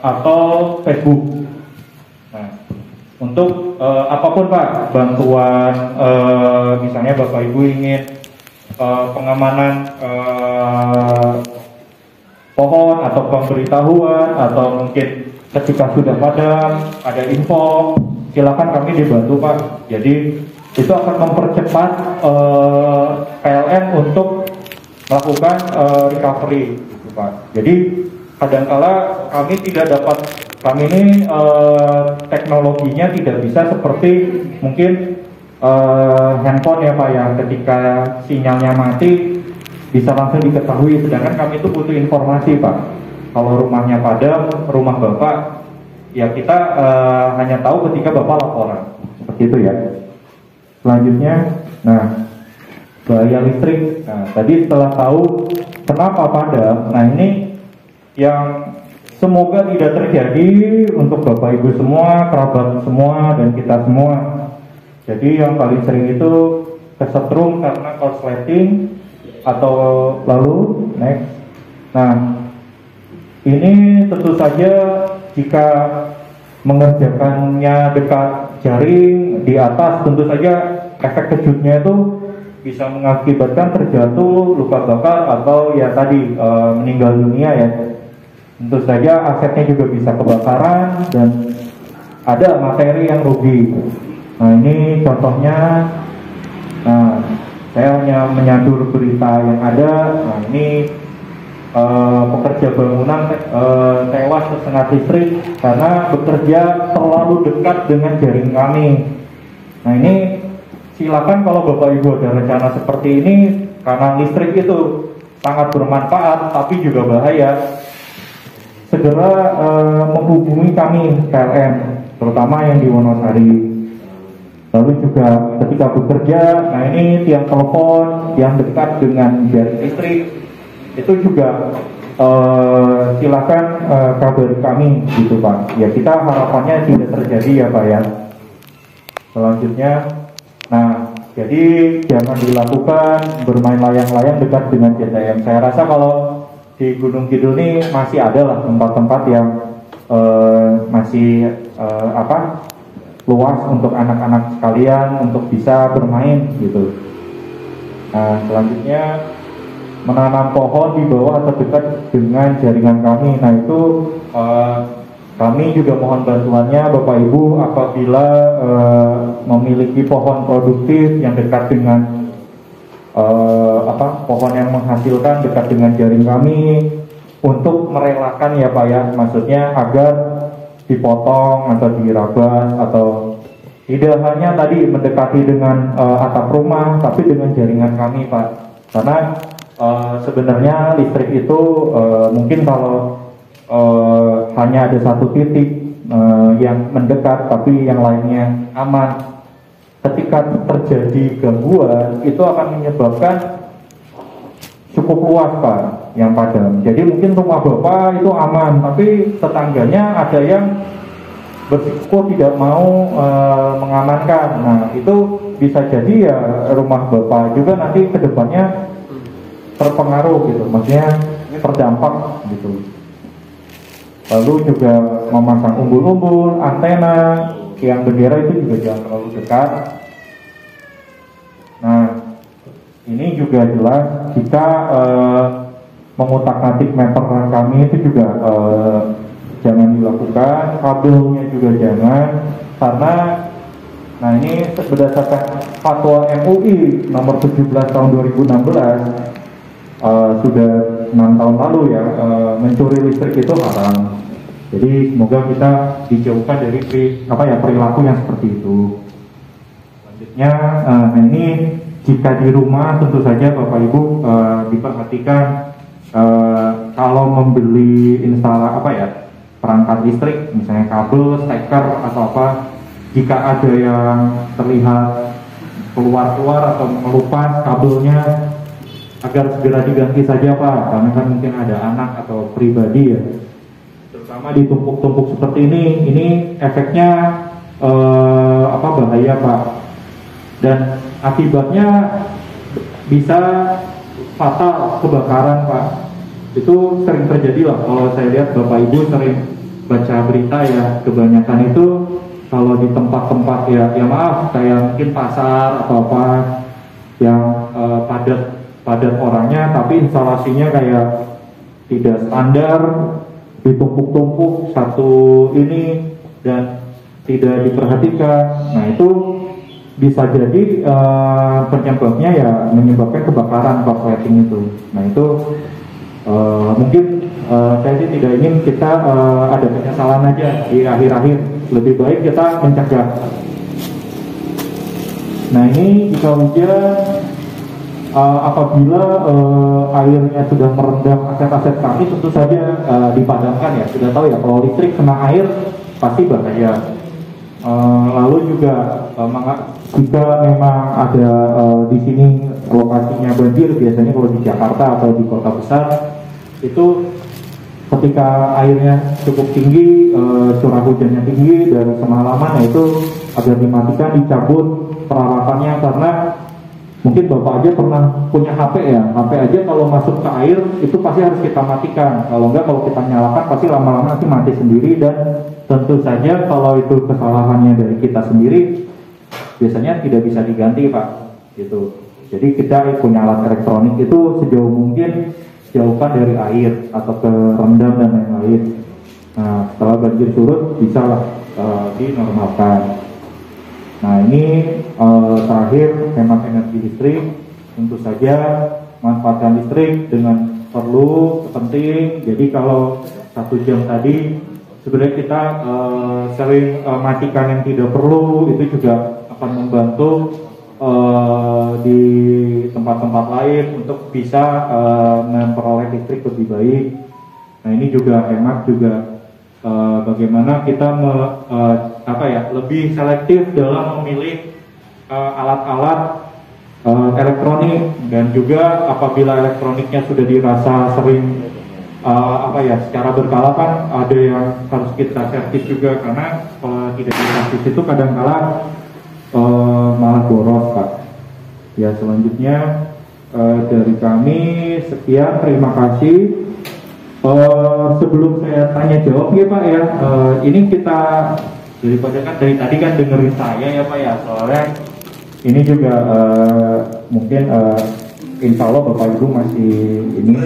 atau Facebook. Nah, untuk apapun Pak, bantuan misalnya Bapak Ibu ingin pengamanan pohon atau pemberitahuan, atau mungkin ketika sudah padam ada info, silakan kami dibantu Pak. Jadi itu akan mempercepat PLN untuk melakukan recovery gitu Pak. Jadi kadangkala kami tidak dapat, kami ini teknologinya tidak bisa seperti mungkin handphone ya Pak ya, ketika sinyalnya mati bisa langsung diketahui. Sedangkan kami itu butuh informasi Pak. Kalau rumahnya padam, rumah Bapak ya kita hanya tahu ketika Bapak laporan seperti itu ya. Selanjutnya, nah bahaya listrik. Nah, tadi setelah tahu kenapa padam, nah ini yang semoga tidak terjadi untuk Bapak Ibu semua, kerabat semua, dan kita semua. Jadi yang paling sering itu kesetrum karena korsleting atau lalu next. Nah ini tentu saja jika mengerjakannya dekat jaring di atas, tentu saja efek kejutnya itu bisa mengakibatkan terjatuh, luka bakar, atau ya tadi meninggal dunia ya. Tentu saja asetnya juga bisa kebakaran dan ada materi yang rugi. Nah ini contohnya. Nah saya hanya menyadur berita yang ada. Nah ini pekerja bangunan tewas tersengat listrik karena bekerja terlalu dekat dengan jaring kami. Nah ini silakan kalau Bapak Ibu ada rencana seperti ini, karena listrik itu sangat bermanfaat tapi juga bahaya, segera menghubungi kami PLN, terutama yang di Wonosari. Lalu juga ketika bekerja, nah ini tiang telepon yang dekat dengan jaring listrik itu juga silakan kabari kami gitu Pak. Ya kita harapannya tidak terjadi ya Pak ya. Selanjutnya, nah jadi jangan dilakukan bermain layang-layang dekat dengan JTM. Saya rasa kalau di Gunung Kidul ini masih ada lah tempat-tempat yang masih luas untuk anak-anak sekalian untuk bisa bermain gitu. Nah selanjutnya, menanam pohon di bawah atau dekat dengan jaringan kami. Nah itu kami juga mohon bantuannya Bapak Ibu apabila memiliki pohon produktif yang dekat dengan pohon yang menghasilkan dekat dengan jaring kami, untuk merelakan ya Pak ya, maksudnya agar dipotong atau dirabas, atau tidak hanya tadi mendekati dengan atap rumah tapi dengan jaringan kami Pak. Karena sebenarnya listrik itu mungkin kalau hanya ada satu titik yang mendekat tapi yang lainnya aman, ketika terjadi gangguan itu akan menyebabkan cukup luas Pak yang padam. Jadi mungkin rumah Bapak itu aman tapi tetangganya ada yang bersikukuh tidak mau mengamankan. Nah itu bisa jadi ya rumah Bapak juga nanti kedepannya terpengaruh gitu, maksudnya terdampak gitu. Lalu juga memasang umbul-umbul, antena, tiang bendera itu juga jangan terlalu dekat. Nah ini juga jelas jika mengutak-atik meteran kami itu juga jangan dilakukan, kabelnya juga jangan, karena nah ini berdasarkan fatwa MUI nomor 17 tahun 2016 sudah 6 tahun lalu ya, mencuri listrik itu haram. Jadi semoga kita dijauhkan dari perilaku yang seperti itu. Selanjutnya, nah ini jika di rumah tentu saja Bapak Ibu diperhatikan kalau membeli perangkat listrik, misalnya kabel, steker atau apa, jika ada yang terlihat keluar atau melupas kabelnya, agar segera diganti saja Pak, karena kan mungkin ada anak atau pribadi ya, terutama ditumpuk-tumpuk seperti ini efeknya bahaya Pak, dan akibatnya bisa fatal, kebakaran Pak. Itu sering terjadi lah, kalau saya lihat Bapak Ibu sering baca berita ya, kebanyakan itu kalau di tempat-tempat ya maaf kayak mungkin pasar atau apa yang padat orangnya, tapi instalasinya kayak tidak standar, ditumpuk-tumpuk satu ini dan tidak diperhatikan. Nah itu bisa jadi penyebabnya ya menyebabkan kebakaran korsleting itu. Nah itu mungkin saya sih tidak ingin kita ada penyesalan aja di akhir-akhir. Lebih baik kita mencegah. Nah ini jika hujan, apabila airnya sudah merendam aset-aset kami, tentu saja dipadamkan ya. Sudah tahu ya, kalau listrik kena air pasti bahaya. Lalu juga jika memang ada di sini lokasinya banjir, biasanya kalau di Jakarta atau di kota besar itu ketika airnya cukup tinggi, curah hujannya tinggi dan semalaman, itu agar dimatikan, dicabut peralatannya, karena mungkin Bapak aja pernah punya HP ya, HP aja kalau masuk ke air itu pasti harus kita matikan, kalau enggak, kalau kita nyalakan pasti lama-lama nanti mati sendiri. Dan tentu saja kalau itu kesalahannya dari kita sendiri, biasanya tidak bisa diganti Pak, gitu. Jadi kita punya alat elektronik itu sejauh mungkin jauhkan dari air atau ke rendam dan lain-lain. Nah, setelah banjir surut bisa dinormalkan. Nah, ini terakhir, hemat energi listrik. Tentu saja manfaatkan listrik dengan perlu, penting. Jadi kalau 1 jam tadi sebenarnya kita sering matikan yang tidak perlu, itu juga akan membantu di tempat-tempat lain untuk bisa memperoleh listrik lebih baik. Nah, ini juga hemat juga bagaimana kita lebih selektif dalam memilih alat-alat elektronik, dan juga apabila elektroniknya sudah dirasa sering secara berkala kan ada yang harus kita servis juga, karena kalau tidak diservis itu kadang-kala malah boros Pak. Ya, selanjutnya dari kami sekian, terima kasih. Sebelum saya tanya jawab ya Pak ya, ini kita daripada kan dari tadi kan dengerin saya ya Pak ya, soalnya ini juga mungkin insya Allah Bapak Ibu masih ini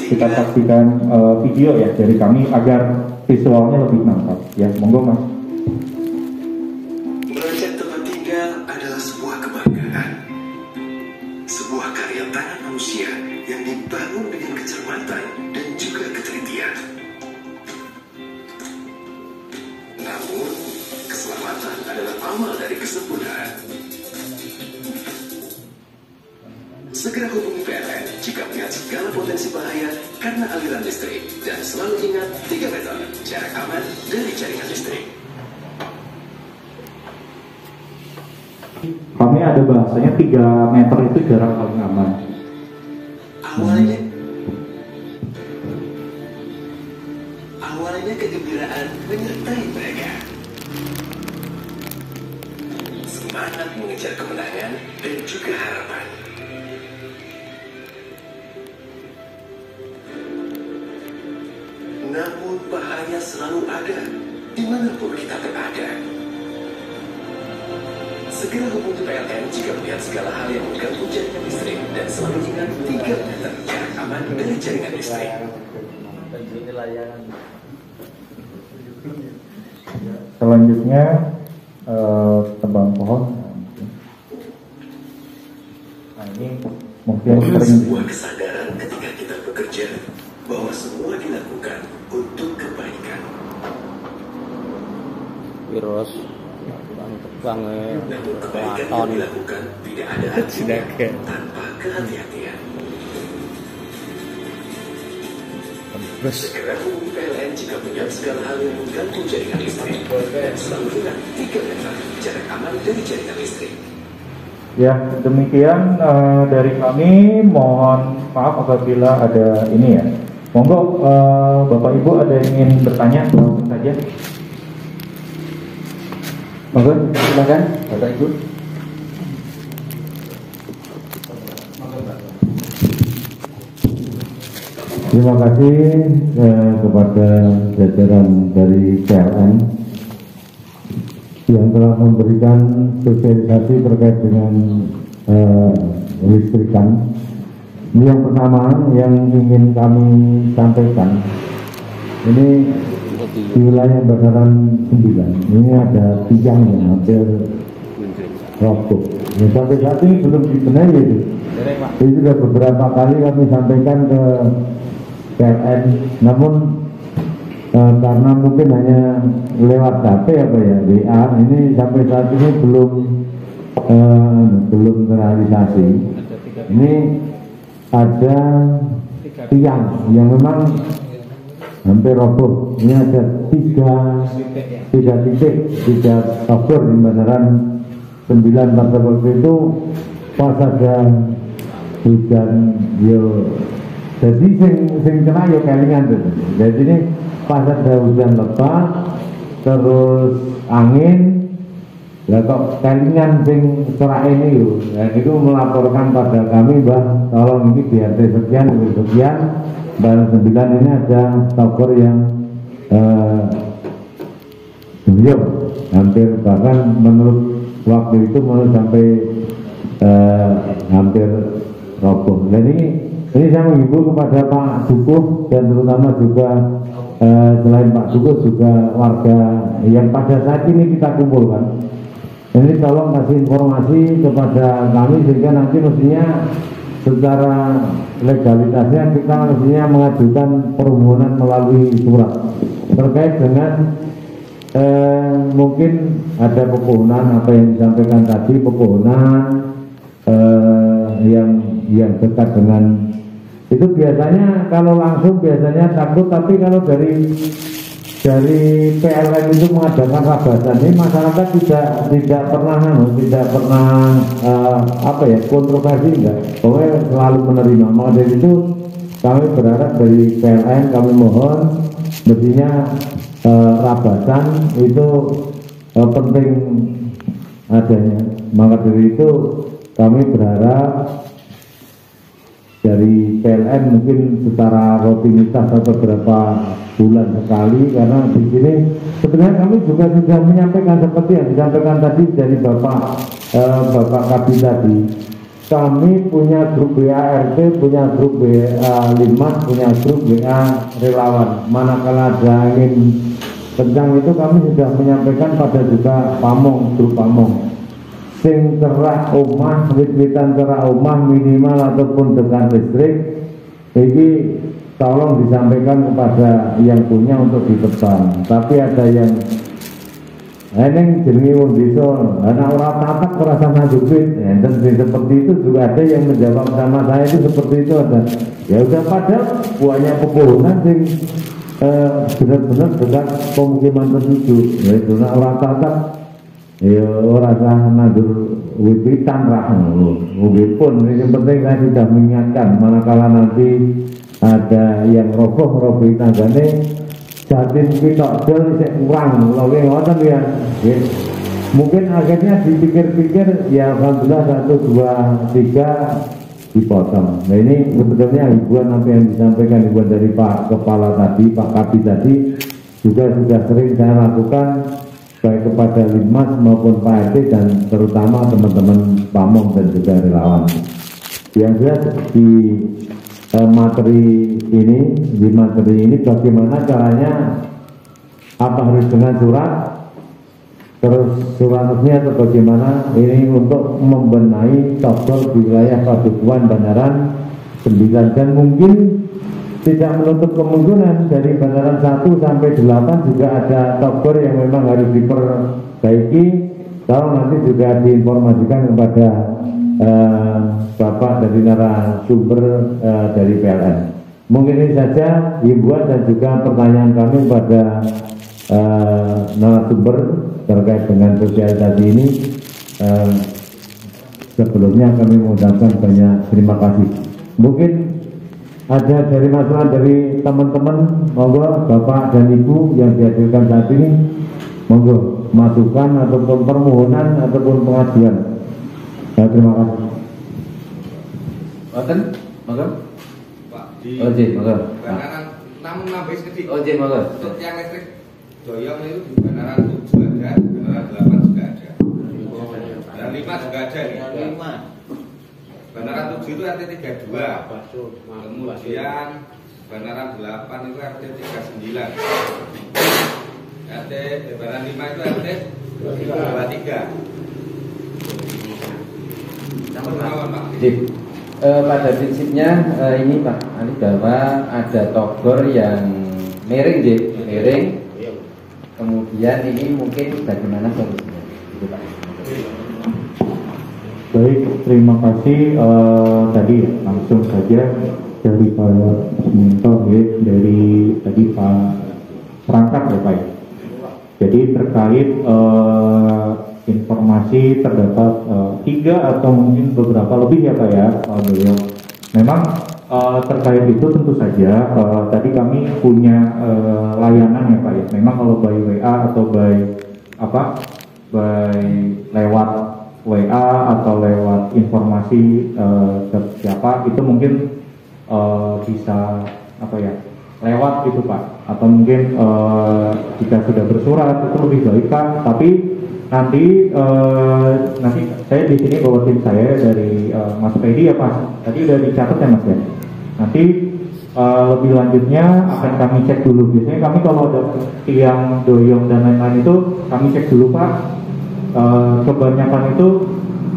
kita saksikan video ya dari kami agar visualnya lebih nampak ya. Monggo Mas. Proyek tempat tinggal adalah sebuah kebanggaan, sebuah karya tangan manusia yang dibangun dengan kecermatan dan juga ketelitian. Namun, keselamatan adalah awal dari kesempurnaan. Segera hubungi PLN jika melihat segala potensi bahaya karena aliran listrik, dan selalu ingat 3 meter jarak aman dari jaringan listrik. Kami ada bahasanya 3 meter itu jarak paling aman. Awalnya kegembiraan menyertai mereka. Semangat mengejar kemenangan dan juga harapan. Namun bahaya selalu ada dimanapun kita berada. Segera hubungi PLN jika melihat segala hal yang mengganggu jaringan listrik, dan selalu ingat 3 meter jarak aman dari jaringan listrik. Selanjutnya tebang pohon. Nah, ini mungkin Sebuah kesadaran ketika kita bekerja bahwa semua dilakukan untuk kebaikan. Virus Namun kebaikan yang dilakukan tidak ada artinya tanpa kehati-hatian. Segera hubungi PLN jika melihat segala hal yang mengganggu jaringan listrik, dan selalu ingat 3 meter jarak aman dari jaringan listrik. ya, demikian dari kami. Mohon maaf apabila ada ini ya. Monggo Bapak Ibu ada yang ingin bertanya, langsung saja. Monggo, silakan Bapak Ibu. Terima kasih kepada jajaran dari PLN yang telah memberikan sosialisasi terkait dengan listrikan. Ini yang pertama yang ingin kami sampaikan, ini di wilayah Bakaran 9 ini ada tiang yang hampir roboh. Ya, sampai saat ini belum dibenahi itu. Ini sudah beberapa kali kami sampaikan ke PLN, namun karena mungkin hanya lewat HP apa ya, WA, ini sampai saat ini belum terrealisasi. Ini ada tiang yang memang hampir roboh. Ini ada tiga togor di Bandaran 9 pada waktu itu pas ada hujan yo. Jadi sing kena yo kelingan tuh. Jadi ini pas ada hujan lebat terus angin, lah kok kelingan sing serak ini yo. Nah, itu melaporkan pada kami, Mbah, tolong ini di RT sekian, dan 9 ini ada togor yang beliau hampir, bahkan menurut waktu itu sampai hampir roboh. Dan ini saya menghimbau kepada Pak Dukuh dan terutama juga selain Pak Dukuh juga warga yang pada saat ini kita kumpulkan. Ini tolong kasih informasi kepada kami sehingga nanti mestinya secara legalitasnya kita mestinya mengajukan permohonan melalui surat terkait dengan mungkin ada pepohonan apa yang disampaikan tadi, pepohonan yang dekat dengan itu biasanya kalau langsung biasanya takut, tapi kalau dari PLN itu mengadakan rabasan ini masyarakat tidak pernah kontroversi enggak, pokoknya selalu menerima. Maka dari itu kami berharap dari PLN, kami mohon mestinya rabasan itu penting adanya. Maka dari itu kami berharap dari PLN mungkin secara rutinitas atau beberapa bulan sekali, karena di sini sebenarnya kami juga sudah menyampaikan seperti yang disampaikan tadi dari Bapak Kabid tadi. Kami punya grup WA RT, punya grup WA Limas, punya grup WA relawan. Manakala ada angin kencang itu kami sudah menyampaikan pada juga Pamong, grup Pamong. Sing cerak omah, wit-witan cerak omah minimal ataupun dekat listrik, ini tolong disampaikan kepada yang punya untuk ditebang. Tapi ada yang eneng jenenge wong desa, anak ora tatak ora sama duit. Dan seperti itu juga ada yang menjawab sama saya itu seperti itu ada. Ya udah, padahal buahnya pepohonan sing benar-benar dekat pemukiman tertuju. Ya itu ora tatak. Ya orang sah nandur wit-witan lah, mungkin pun ini penting saya sudah mengingatkan manakala nanti ada yang roboh tanggane jatin kita dol isek kurang lho ngoten ya. Mungkin akhirnya dipikir-pikir ya alhamdulillah 1 2 3 dipotong. Nah ini sebetulnya hiburan apa yang disampaikan hiburan dari Pak Kepala tadi, Pak Kabid tadi juga sudah sering saya lakukan baik kepada Limas maupun Pak RT dan terutama teman-teman Pamong dan juga relawan. Yang jelas di materi ini bagaimana caranya, apa harus dengan surat, terus surat resmi atau bagaimana ini untuk membenahi togor di wilayah Padukuhan Bandaran 9, dan mungkin tidak menutup kemungkinan dari Bandaran 1 sampai 8 juga ada togor yang memang harus diperbaiki. Kalau nanti juga diinformasikan kepada Bapak dari narasumber dari PLN. Mungkin ini saja himbauan dan juga pertanyaan kami kepada narasumber terkait dengan sosialisasi ini. Sebelumnya kami mengucapkan banyak terima kasih. Mungkin ada dari masalah dari teman-teman, monggo Bapak dan Ibu yang dihadirkan saat ini, monggo masukan ataupun permohonan ataupun pengajuan. Terima kasih. Oke, monggo. Pak, Oh, Jin, monggo. Bandaran namun nambah sedikit. Oh, Jin, monggo. Untuk yang listrik doyong itu di Bandaran 7 ada, Bandaran 8 juga ada. Bandaran 5 juga ada nih. 5. Bandaran 7 itu RT 32. Kemudian Bandaran 8 itu RT 39. Bandaran 5 itu RT 23. Pada prinsipnya ini Pak Ali bahwa ada togor yang miring, miring. Kemudian ini mungkin bagaimana solusinya, itu Pak. Baik, terima kasih. Tadi langsung saja dari Pak Minto dari tadi Pak perangkat ya Pak. Jadi terkait informasi terdapat 3 atau mungkin beberapa lebih ya Pak ya Pak Doyo. Memang terkait itu tentu saja tadi kami punya layanan ya Pak ya. Memang kalau by WA atau by lewat WA atau lewat informasi ke siapa itu mungkin bisa lewat itu Pak, atau mungkin jika sudah bersurat itu lebih baik Pak. Tapi nanti saya di sini bawa tim saya dari Mas Pedi ya Pak. Tadi udah dicatat ya Mas ya. Nanti lebih lanjutnya akan kami cek dulu. Biasanya kami kalau ada tiang, doyong dan lain-lain itu kami cek dulu Pak. Kebanyakan itu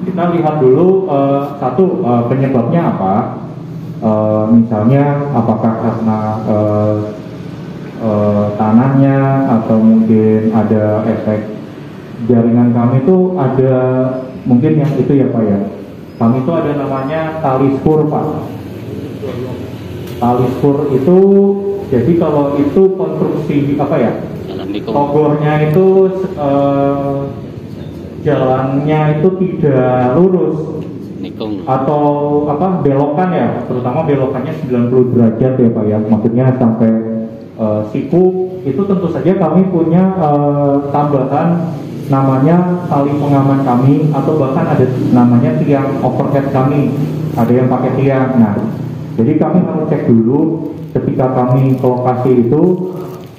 kita lihat dulu satu penyebabnya apa. Misalnya apakah karena tanahnya atau mungkin ada efek jaringan kami itu ada mungkin yang itu ya Pak ya. Kami itu ada namanya tali spur Pak. Tali spur itu jadi kalau itu konstruksi togornya itu jalannya itu tidak lurus atau belokan ya, terutama belokannya 90 derajat ya Pak ya, maksudnya sampai siku itu tentu saja kami punya tambahan namanya tali pengaman kami, atau bahkan ada namanya tiang overhead kami, ada yang pakai tiang. Nah jadi kami harus cek dulu ketika kami ke lokasi itu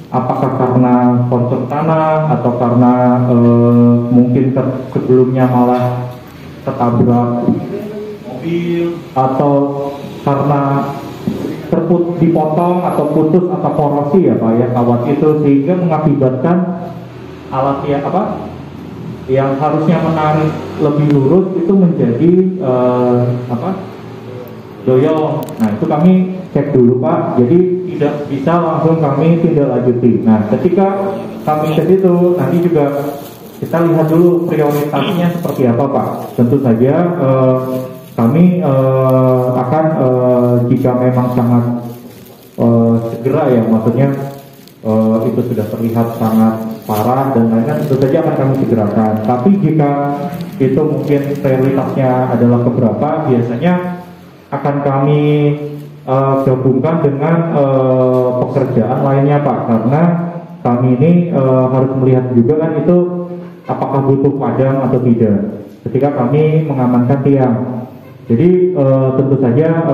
apakah karena kontur tanah atau karena mungkin sebelumnya malah tertabrak mobil, atau karena dipotong atau putus atau korosi ya Pak ya kawat itu, sehingga mengakibatkan alat yang harusnya menarik lebih lurus itu menjadi doyong. Nah itu kami cek dulu Pak, jadi tidak bisa langsung kami tindak lanjuti. Nah ketika kami cek itu nanti juga kita lihat dulu prioritasnya seperti apa Pak. Tentu saja kami akan jika memang sangat segera ya, maksudnya itu sudah terlihat sangat parah dan lain-lain, tentu saja akan kami segerakan. Tapi jika itu mungkin prioritasnya adalah keberapa, biasanya akan kami gabungkan dengan pekerjaan lainnya Pak, karena kami ini harus melihat juga kan itu apakah butuh padam atau tidak ketika kami mengamankan tiang. Jadi tentu saja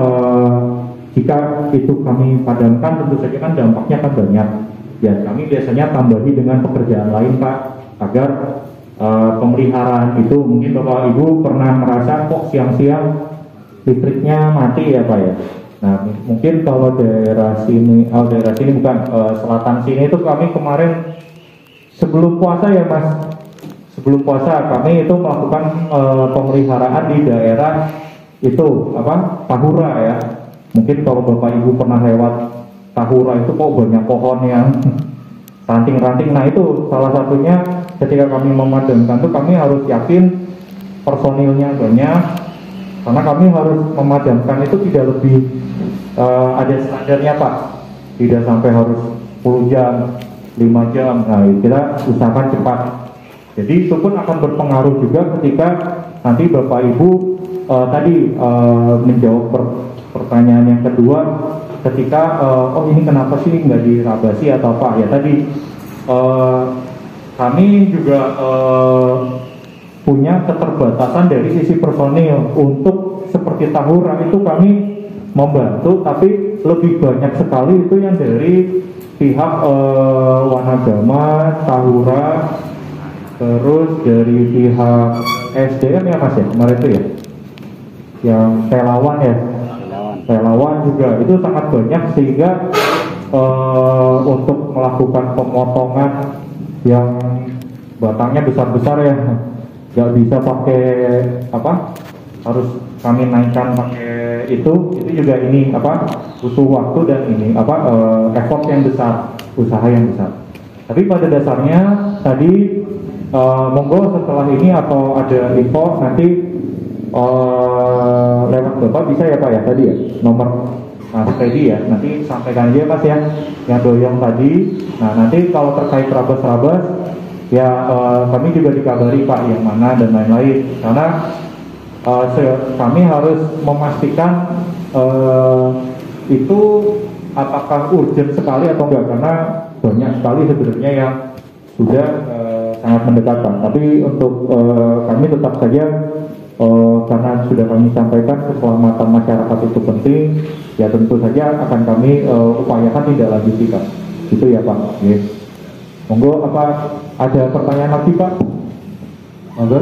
jika itu kami padamkan, tentu saja kan dampaknya kan banyak ya. Kami biasanya tambahi dengan pekerjaan lain Pak, agar pemeliharaan itu, mungkin Bapak Ibu pernah merasa kok siang-siang listriknya mati ya Pak ya. Nah mungkin kalau daerah sini bukan selatan sini itu kami kemarin sebelum puasa ya Mas, sebelum puasa kami itu melakukan pemeliharaan di daerah itu Tahura ya. Mungkin kalau Bapak Ibu pernah lewat Tahura itu kok banyak pohon yang ranting-ranting. Nah itu salah satunya ketika kami memadamkan itu kami harus yakin personilnya banyak, karena kami harus memadamkan itu tidak lebih ada standarnya Pak, tidak sampai harus 10 jam, 5 jam. Nah kita usahakan cepat. Jadi itu pun akan berpengaruh juga ketika nanti Bapak Ibu tadi menjawab pertanyaan yang kedua, ketika oh ini kenapa sih nggak dirabasi atau apa ya. Tadi kami juga punya keterbatasan dari sisi personil. Untuk seperti Tahura itu kami membantu, tapi lebih banyak sekali itu yang dari pihak Wanagama, Tahura, terus dari pihak SDM ya Mas ya, kemarin itu ya, yang relawan ya, relawan juga itu sangat banyak, sehingga untuk melakukan pemotongan yang batangnya besar-besar ya, nggak bisa pakai harus kami naikkan pakai itu juga ini butuh waktu dan ini effort yang besar, usaha yang besar. Tapi pada dasarnya tadi monggo setelah ini atau ada info nanti lewat Bapak bisa ya Pak ya tadi ya, nomor Mas Teddy ya, nanti sampaikan aja Mas ya, yang doyong tadi. Nah nanti kalau terkait rabas-rabas, ya kami juga dikabari Pak yang mana dan lain-lain. Karena kami harus memastikan itu apakah urgent sekali atau enggak, karena banyak sekali sebenarnya yang sudah sangat mendekatkan. Tapi untuk kami tetap saja karena sudah kami sampaikan keselamatan masyarakat itu penting, ya tentu saja akan kami upayakan tidak lanjuti Pak. Itu ya Pak. Yes. Monggo, apa ada pertanyaan lagi Pak? Monggo,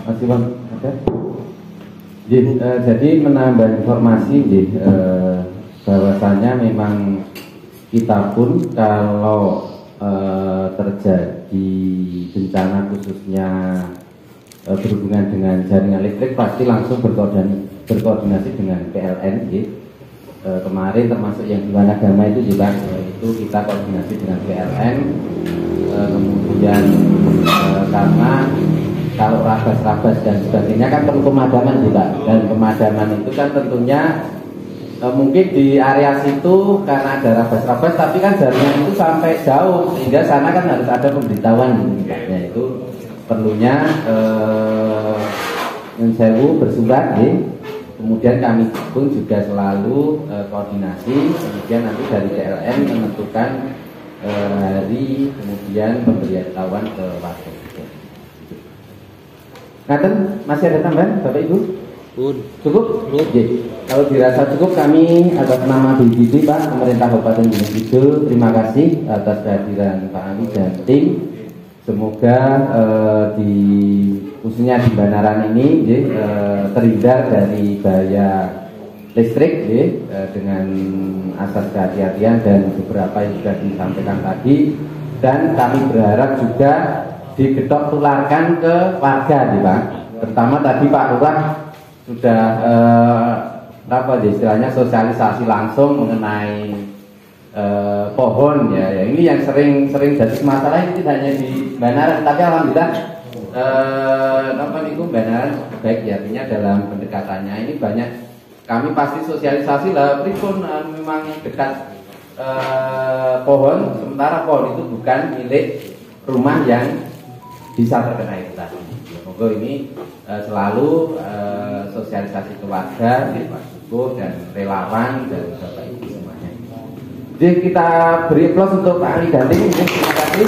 masih Bang. Ada? Jadi menambah informasi, bahwasanya memang kita pun kalau terjadi bencana khususnya berhubungan dengan jaringan listrik pasti langsung berkoordinasi dengan PLN. Kemarin termasuk yang di Wanagama itu juga itu kita koordinasi dengan PLN. Kemudian karena kalau rabas-rabas dan sebagainya kan perlu pemadaman juga, dan pemadaman itu kan tentunya mungkin di area situ karena ada rabas-rabas, tapi kan jaringan itu sampai jauh sehingga sana kan harus ada pemberitahuan itu perlunya mensewu bersurat. Kemudian kami pun juga selalu koordinasi, kemudian nanti dari PLN menentukan hari kemudian pemberitahuan ke warga. Ngaten, masih ada tambahan Bapak Ibu? Cukup? Kalau dirasa cukup, kami atas nama BPD Pak, Pemerintah Kabupaten Gunung Kidul, terima kasih atas kehadiran Pak Ali dan tim. Semoga khususnya di Banaran ini terhindar dari bahaya listrik dengan asas kehati-hatian dan beberapa yang sudah disampaikan tadi. Dan kami berharap juga digetok tularkan ke warga Pak. Pertama tadi Pak Lurah sudah istilahnya sosialisasi langsung mengenai pohon ya. Ini yang sering jadi masalah, ini tidak hanya di Banaran, tapi alhamdulillah Banaran baik ya, artinya dalam pendekatannya ini banyak kami pasti sosialisasi lah. Pripun memang dekat pohon, sementara pohon itu bukan milik rumah yang bisa terkena itu tadi. Semoga ini selalu sosialisasi ke warga, Pak Suko dan relawan dan Bapak Ibu semuanya. Jadi kita beri aplaus untuk Pak Ali Danting, terima kasih.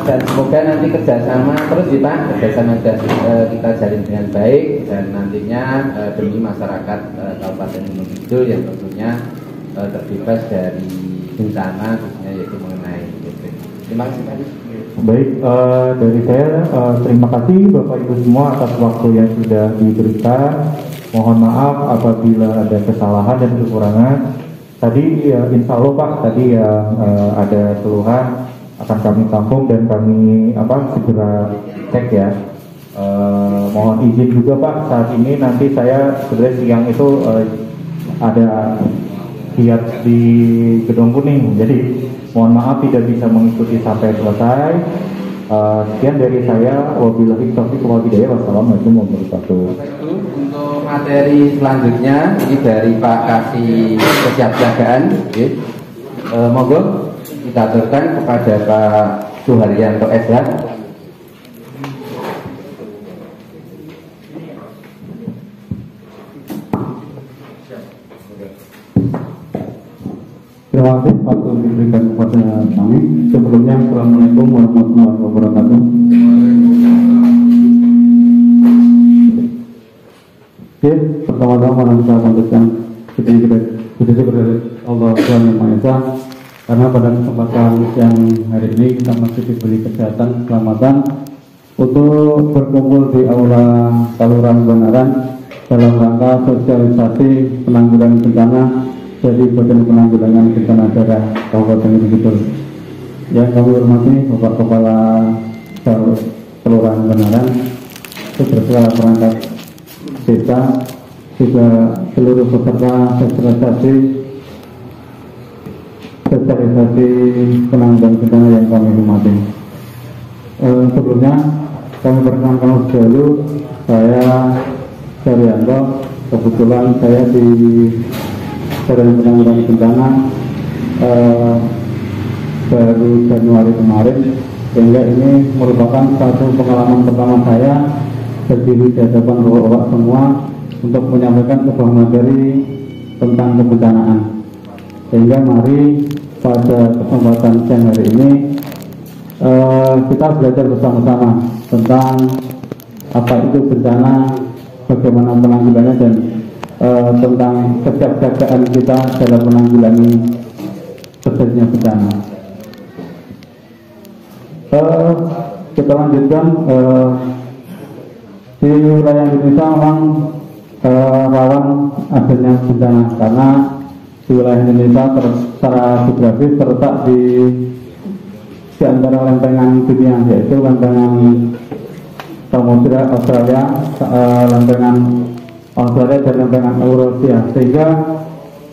Dan semoga nanti kerjasama terus ya Pak, kerjasama kita jalin dengan baik, dan nantinya demi masyarakat Kabupaten Gunung Kidul yang tentunya terbebas dari bencana khususnya yaitu mengenai listrik. Terima kasih Pak. Baik, dari saya terima kasih Bapak Ibu semua atas waktu yang sudah diberikan. Mohon maaf apabila ada kesalahan dan kekurangan. Tadi ya, insya Allah Pak, tadi ya ada keluhan akan kami tampung dan kami segera cek ya. Mohon izin juga Pak, saat ini nanti saya sebenarnya siang itu ada giat di Gedung Kuning, jadi mohon maaf tidak bisa mengikuti sampai selesai. Sekian dari saya, wabillahi taufiq wal hidayah, wassalamualaikum warahmatullahi wabarakatuh. Untuk materi selanjutnya ini dari Pak Kasih Kesiapsiagaan, monggo kita aturkan kepada Pak Suharyanto SH. Terima kasih waktu diberikan kepada kami. Sebelumnya, Assalamualaikum warahmatullahi wabarakatuh. Oke, pertama-tama mari kita panjatkan puji syukur dari Allah Subhanahu Yang Maha Esa, karena pada kesempatan yang hari ini kita masih diberi kesehatan, keselamatan untuk berkumpul di Aula Kelurahan Banaran dalam rangka sosialisasi penanggulangan bencana dari Badan Penanggulangan Bencana Daerah Kabupaten Gunung Kidul. Yang kami hormati Bapak Kepala Kelurahan Banaran, beserta perangkat desa, juga seluruh peserta sosialisasi penanggulangan bencana yang kami hormati. Sebelumnya kami perkenalkan dulu, saya Suharyanto. Kebetulan saya Badan Penanggulangan Bencana baru Januari kemarin, sehingga ini merupakan satu pengalaman pertama saya berdiri di hadapan bapak-bapak semua untuk menyampaikan sebuah materi tentang kebencanaan. Sehingga mari pada kesempatan siang hari ini kita belajar bersama-sama tentang apa itu bencana, bagaimana penanggulangannya, dan tentang kesiapsiagaan kita dalam menanggulangi terjadinya bencana. Kita lanjutkan, di wilayah Indonesia memang rawan adanya bencana karena di wilayah Indonesia secara geografis terletak di antara lempengan dunia, yaitu lempengan Samudra Australia, lempengan Australia dan lempengan Eurasia, sehingga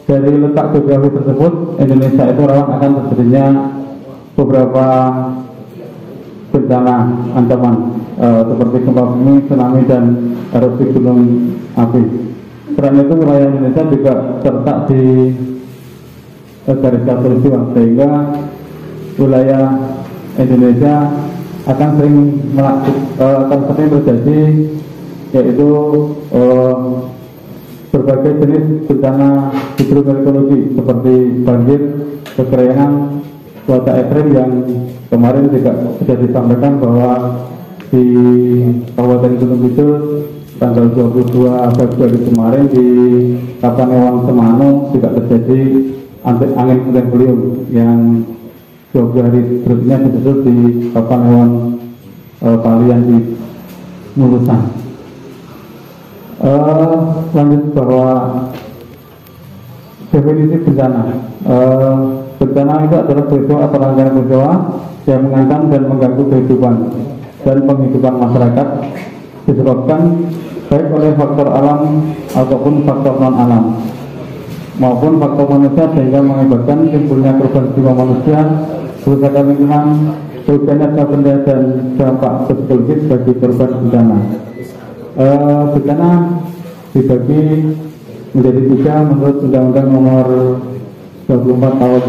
dari letak geografis tersebut Indonesia itu rawan akan terjadinya beberapa bencana ancaman seperti gempa bumi, tsunami, dan erupsi gunung api. Selain itu wilayah Indonesia juga terletak di garis khatulistiwa, sehingga wilayah Indonesia akan sering terjadi yaitu berbagai jenis bencana hidrometeorologi seperti banjir, kekeringan, cuaca ekstrim yang kemarin juga sudah disampaikan bahwa di Kabupaten Gunung Kidul tanggal 22 Februari kemarin di Kapanewon Semano juga terjadi angin puting beliung yang 20 hari berikutnya disusul di Kapanewon Palian di Mulusan. Lanjut bahwa definisi bencana. Bencana itu adalah peristiwa atau rangkaian peristiwa yang mengancam dan mengganggu kehidupan dan penghidupan masyarakat disebabkan baik oleh faktor alam ataupun faktor non alam maupun faktor manusia, sehingga mengakibatkan timbulnya korban jiwa manusia, kerusakan lingkungan, kerugian harta benda, dan dampak psikologis bagi korban bencana. Bencana dibagi menjadi 3 menurut Undang-Undang Nomor 24 Tahun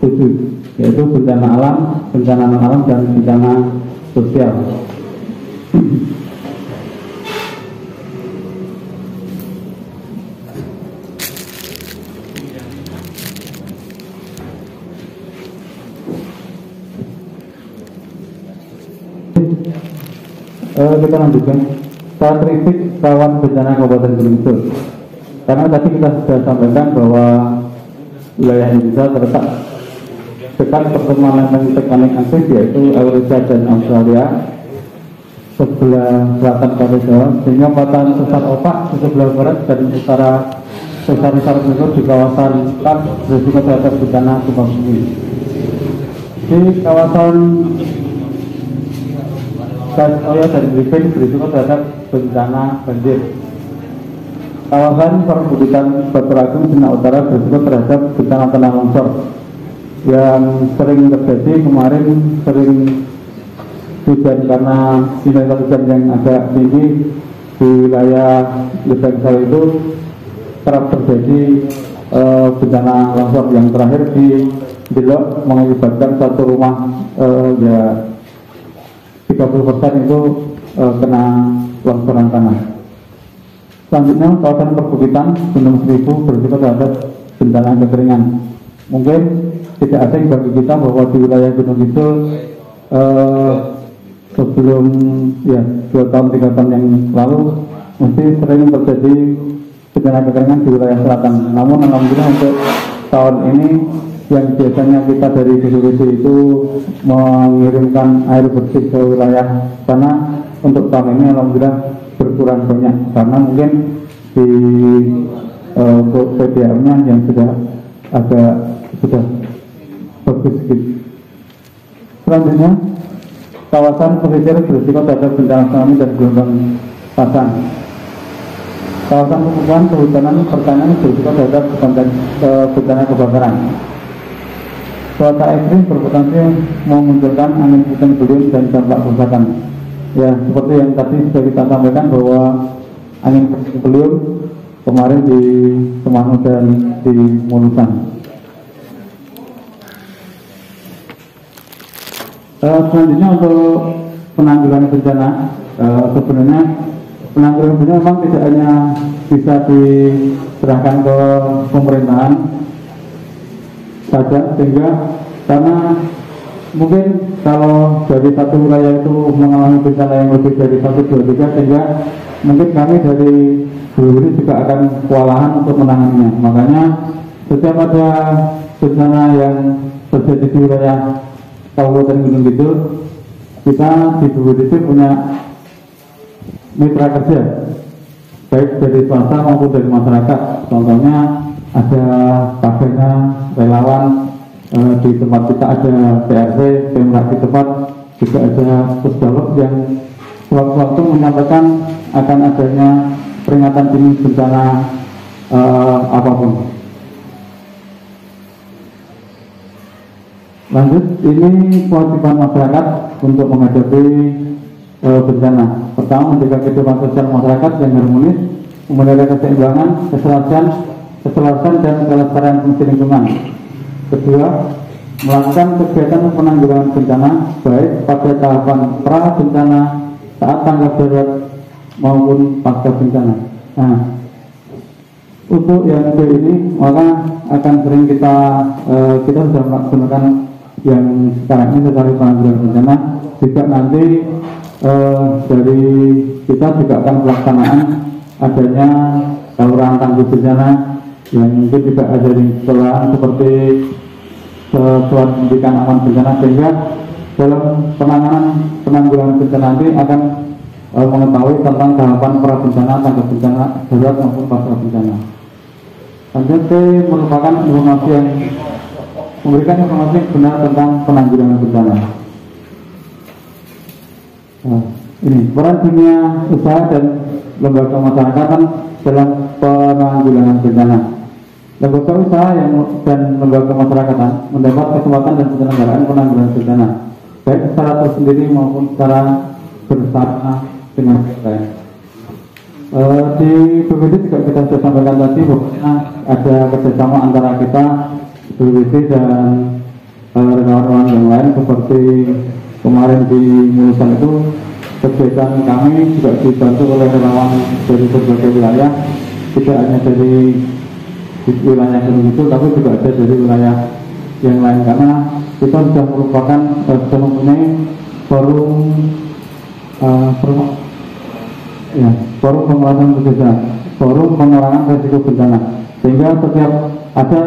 2007, yaitu bencana alam, bencana non alam, dan bencana sosial. Kita lanjutkan karakteristik rawan bencana Kabupaten Gunung Kidul. Karena tadi kita sudah sampaikan bahwa wilayah Indonesia terletak dekat pertemuan lempeng tektonik aktif, yaitu Eurasia dan Australia sebelah selatan Pulau Jawa, sehingga patahan sesar otak di sebelah barat dan utara sesar-sesar tersebut di kawasan Kars berisiko terhadap bencana gempa bumi. Di kawasan Oyo dan Grifin berisiko terhadap bencana banjir. Kawasan perbukitan Batu Agung Sina Utara berisiko terhadap bencana tanah longsor yang sering terjadi. Kemarin sering hujan karena intensitas hujan yang agak tinggi di wilayah Desa itu kerap terjadi bencana longsor yang terakhir di Delok mengakibatkan satu rumah 30% itu kena longsoran tanah. Selanjutnya kawasan perbukitan Gunung Seribu berisiko terhadap bencana kekeringan. Mungkin tidak asing bagi kita bahwa di wilayah Gunung Kidul sebelum 2 tahun 3 tahun yang lalu mesti sering terjadi bencana kekeringan di wilayah selatan. Namun alhamdulillah untuk tahun ini yang biasanya kita dari BPBD itu mengirimkan air bersih ke wilayah sana, untuk tahun ini alhamdulillah berkurang banyak karena mungkin di PDAM-nya yang sudah bagus sedikit. Selanjutnya kawasan pesisir berisiko terhadap bencana tsunami dan gelombang pasang. Kawasan pemukiman, kehutanan, pertanian berisiko terhadap bencana kebakaran. Cuaca ekstrim berpotensi memunculkan angin puting beliung dan dampak kerusakan. Ya, seperti yang tadi sudah kita sampaikan bahwa angin puting beliung kemarin di Semarang dan di Mulutan. Selanjutnya untuk penanggulangan bencana, sebenarnya penanggulangan bencana memang tidak hanya bisa diserahkan ke pemerintahan saja, sehingga karena mungkin kalau dari satu wilayah itu mengalami bencana yang lebih dari 1, 2, 3, sehingga mungkin kami dari dulu ini juga akan kewalahan untuk menanganinya. Makanya setiap ada bencana yang terjadi di wilayah Kabupaten Gunung Kidul, kita di BPBD punya mitra kerja baik dari swasta maupun dari masyarakat. Contohnya ada kabinnya relawan, di tempat kita ada PRT, Pemrak di tempat juga ada pusdalog yang sewaktu-waktu menyampaikan akan adanya peringatan dini bencana apapun. Lanjut, ini kewajiban masyarakat untuk menghadapi bencana. Pertama, menjaga kehidupan sosial masyarakat yang harmonis, memelihara keseimbangan, keselarasan dan kelestarian fungsi lingkungan. Kedua, melakukan kegiatan penanggulangan bencana baik pada tahapan pra bencana, saat tanggap darurat maupun pasca bencana. Nah, untuk yang kedua ini maka akan sering kita sudah melaksanakan yang sekarang ini secara penanggulangan bencana. Juga nanti dari kita juga akan pelaksanaan adanya saluran tangguh bencana yang mungkin juga ada di sekolah seperti satuan pendidikan aman bencana, sehingga dalam penanggulangan bencana nanti akan mengetahui tentang tahapan pra bencana, tanggap bencana darurat maupun pasca bencana. Selanjutnya merupakan informasi yang memberikan informasi yang benar tentang penanggulangan bencana. Nah, ini peran dunia usaha dan lembaga masyarakatan dalam penanggulangan bencana. Lembaga usaha dan lembaga masyarakatan mendapat kesempatan dan penyelenggaraan penanggulangan bencana baik secara tersendiri maupun secara bersama dengan lain. Di BPBD juga kita sudah sampaikan tadi bahwa ada kerjasama antara kita BPBD dan relawan-relawan yang lain, seperti kemarin di Mulutan itu kegiatan kami juga dibantu oleh relawan dari berbagai wilayah, tidak hanya dari wilayah Gunung Kidul tapi juga ada dari wilayah yang lain, karena kita sudah merupakan sudah mempunyai forum forum penguatan bencana, forum pengurangan risiko bencana, sehingga setiap ada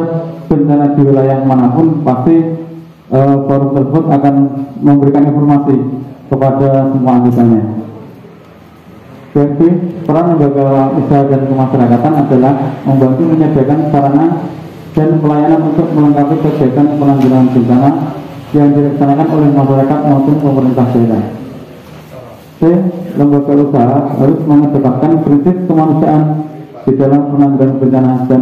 bencana di wilayah manapun pasti forum tersebut akan memberikan informasi kepada semua anggotanya. Jadi peran lembaga usaha dan kemasyarakatan adalah membantu menyediakan sarana dan pelayanan untuk melengkapi kegiatan penanggulangan bencana yang dilaksanakan oleh masyarakat maupun pemerintah daerah. Lembaga usaha harus mengedepankan prinsip kemanusiaan di dalam penanggulangan bencana dan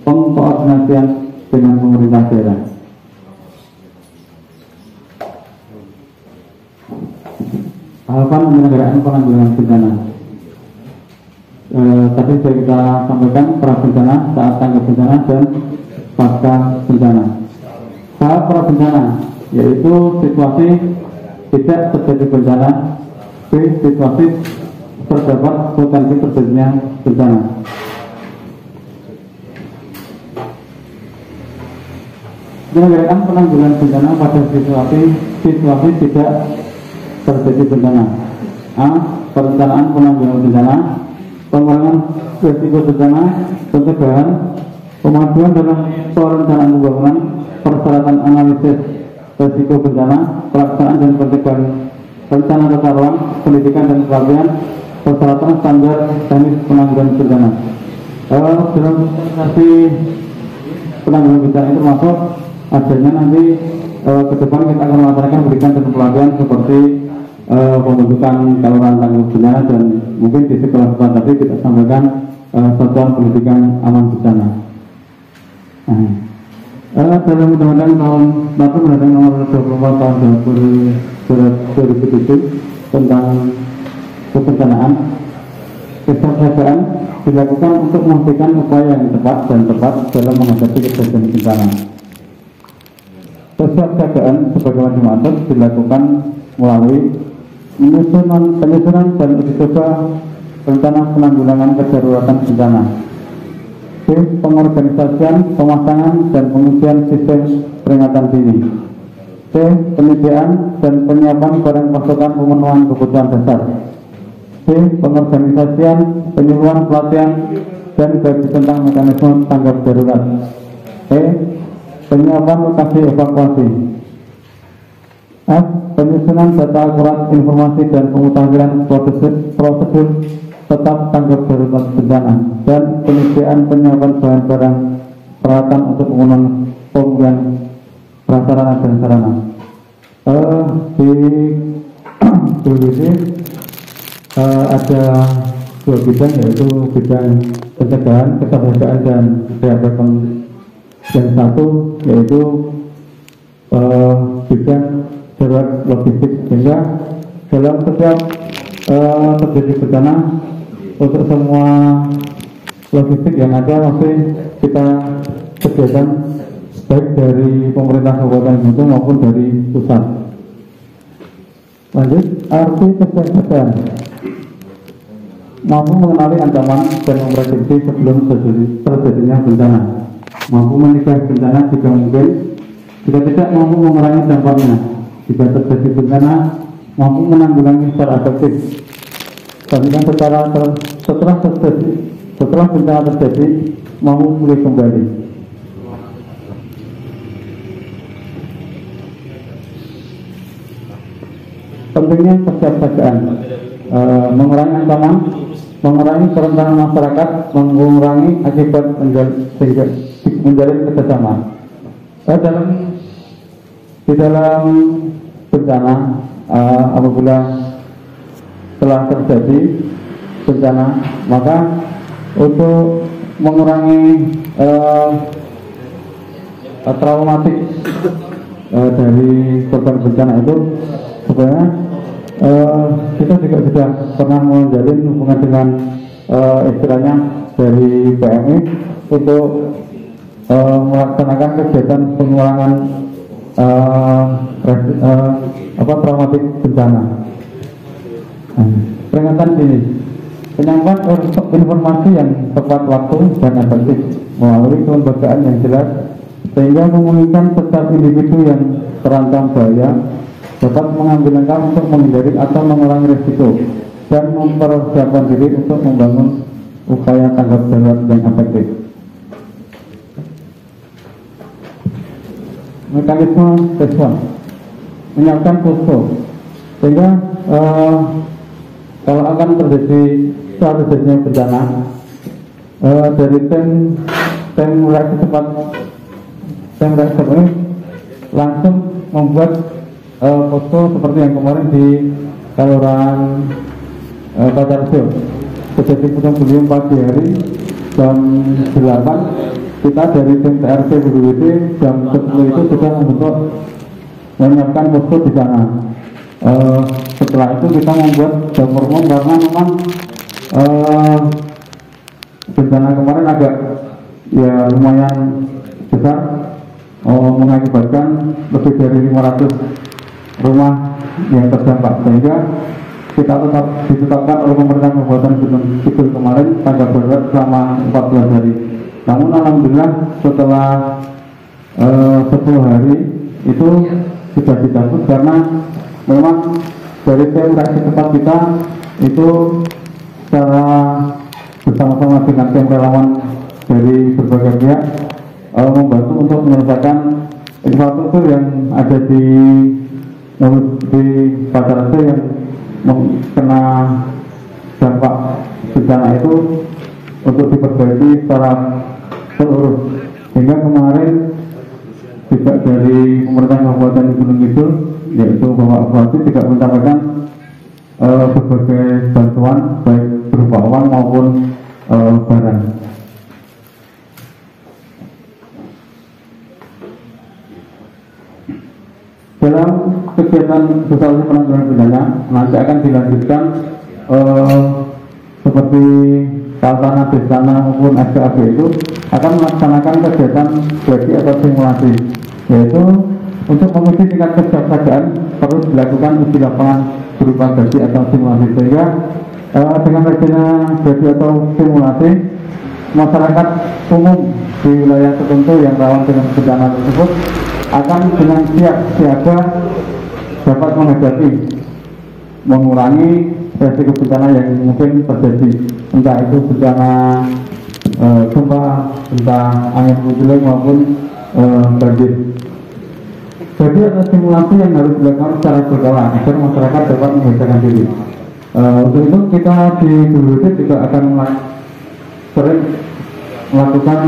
pengkoordinasian dengan pemerintah daerah. Tahapan penyelenggaraan penanggulangan bencana. Tadi sudah kita sampaikan pra bencana, saat tanggap bencana dan pasca bencana. Saat pra bencana yaitu situasi tidak terjadi bencana, situasi terdapat potensi terjadinya bencana. Penyelenggaraan penanggulangan bencana pada situasi tidak terjadi bencana. A. Perencanaan penanggulangan bencana, pengurangan risiko bencana, pencegahan, pemaduan dalam perencanaan pembangunan, persyaratan analisis risiko bencana, pelaksanaan dan pencegahan rencana tata ruang, pendidikan dan pelatihan, persyaratan standar teknis penanggulangan bencana. Dalam organisasi penanggulangan bencana itu termasuk adanya nanti ke depan kita akan melaksanakan pendidikan dan pelatihan seperti pembentukan saluran tangguh bencana, dan mungkin di sekolah-sekolah tadi kita sampaikan satuan pendidikan aman bencana. Dalam undang-undang nomor 24 tahun 2007 tentang kebencanaan, kesiapsiagaan dilakukan untuk memastikan upaya yang tepat dalam menghadapi kejadian bencana. Kesiapsiagaan sebagaimana dimaksud dilakukan melalui penyusunan dan uji coba rencana penanggulangan kedaruratan bencana. B. Pengorganisasian, pemasangan, dan pengujian sistem peringatan dini. C. Penyediaan dan penyiapan barang pasokan pemenuhan kebutuhan dasar. D. Pengorganisasian, penyuluhan pelatihan, dan gaji tentang mekanisme tanggap darurat. E. Penyiapan lokasi evakuasi. F. Penyusunan data akurat informasi dan pemutahiran prosedur tetap tanggap darurat bencana dan penyediaan penyiapan bahan-barang peralatan untuk pemulihan prasarana dan sarana. Di BPBD ada dua bidang, yaitu bidang pencegahan, kesiapsiagaan, dan rehabilitasi. Yang satu yaitu bidang darurat logistik, sehingga dalam setiap terjadi bencana untuk semua logistik yang ada masih kita sediakan, baik dari pemerintah kabupaten Gunung maupun dari pusat. Lanjut, arti kesiapsiagaan: mampu mengenali ancaman dan memprediksi sebelum terjadinya bencana, mampu mencegah bencana jika mungkin, jika tidak mampu mengurangi dampaknya, jika terjadi bencana mampu menanggulangi secara efektif, dan setelah bencana terjadi mampu pulih kembali. Pentingnya kesiapsiagaan: mengurangi ancaman, mengurangi kerentanan masyarakat, mengurangi akibat menjalin kerjasama. Di dalam bencana, apabila telah terjadi bencana, maka untuk mengurangi traumatik dari korban bencana itu, sebenarnya kita juga sudah pernah menjalin hubungan dengan istilahnya dari PMI untuk melaksanakan kegiatan pengurangan traumatik bencana. Peringatan dini: penyampaian informasi yang tepat waktu dan efektif melalui kelembagaan yang jelas, sehingga memungkinkan setiap individu yang terancam bahaya dapat mengambil langkah untuk menghindari atau mengurangi risiko dan mempersiapkan diri untuk membangun upaya tanggap darurat yang efektif. Mekanisme respon: menyiapkan posko, sehingga kalau akan terjadinya bencana, dari tim reaksi cepat ini langsung membuat posko seperti yang kemarin di Kelurahan Pacarjo. Terjadi puting beliung pagi hari jam 8, kita dari tim TRC BPBD jam 10 itu sudah menyiapkan posko di sana. Setelah itu kita membuat dapur umum, karena memang bencana kemarin agak lumayan besar, mengakibatkan lebih dari 500 rumah yang terdampak, sehingga kita ditetapkan oleh pemerintah Kabupaten Gunung Kidul kemarin tanggap darurat selama 14 hari. Namun alhamdulillah setelah 10 hari itu sudah dicabut, karena memang dari tim reaksi cepat kita itu secara bersama-sama dengan tim relawan dari berbagai pihak membantu untuk menyelesaikan infrastruktur yang ada di Pacarjo yang kena dampak bencana itu, untuk diperbaiki secara seluruh. Hingga kemarin juga dari pemerintah Kabupaten Gunung Kidul, yaitu Bapak Bupati, tidak menyampaikan berbagai bantuan baik berupa uang maupun barang. Dalam kegiatan sosialisasi penanggulangan bencana nanti akan dilanjutkan seperti Kaltara, Destana maupun SKAB itu akan melaksanakan kegiatan gladi atau simulasi, yaitu untuk menguji tingkat kesiapsiagaan perlu dilakukan uji lapangan berupa gladi atau simulasi, sehingga dengan adanya gladi atau simulasi masyarakat umum di wilayah tertentu yang rawan dengan bencana tersebut akan dengan siap siaga dapat menghadapi, mengurangi resiko bencana yang mungkin terjadi, entah itu bencana gempa, entah angin puting maupun banjir. Jadi ada simulasi yang harus dilakukan secara berkala agar masyarakat dapat menghadapi diri. Untuk itu kita di BPBD juga akan sering melakukan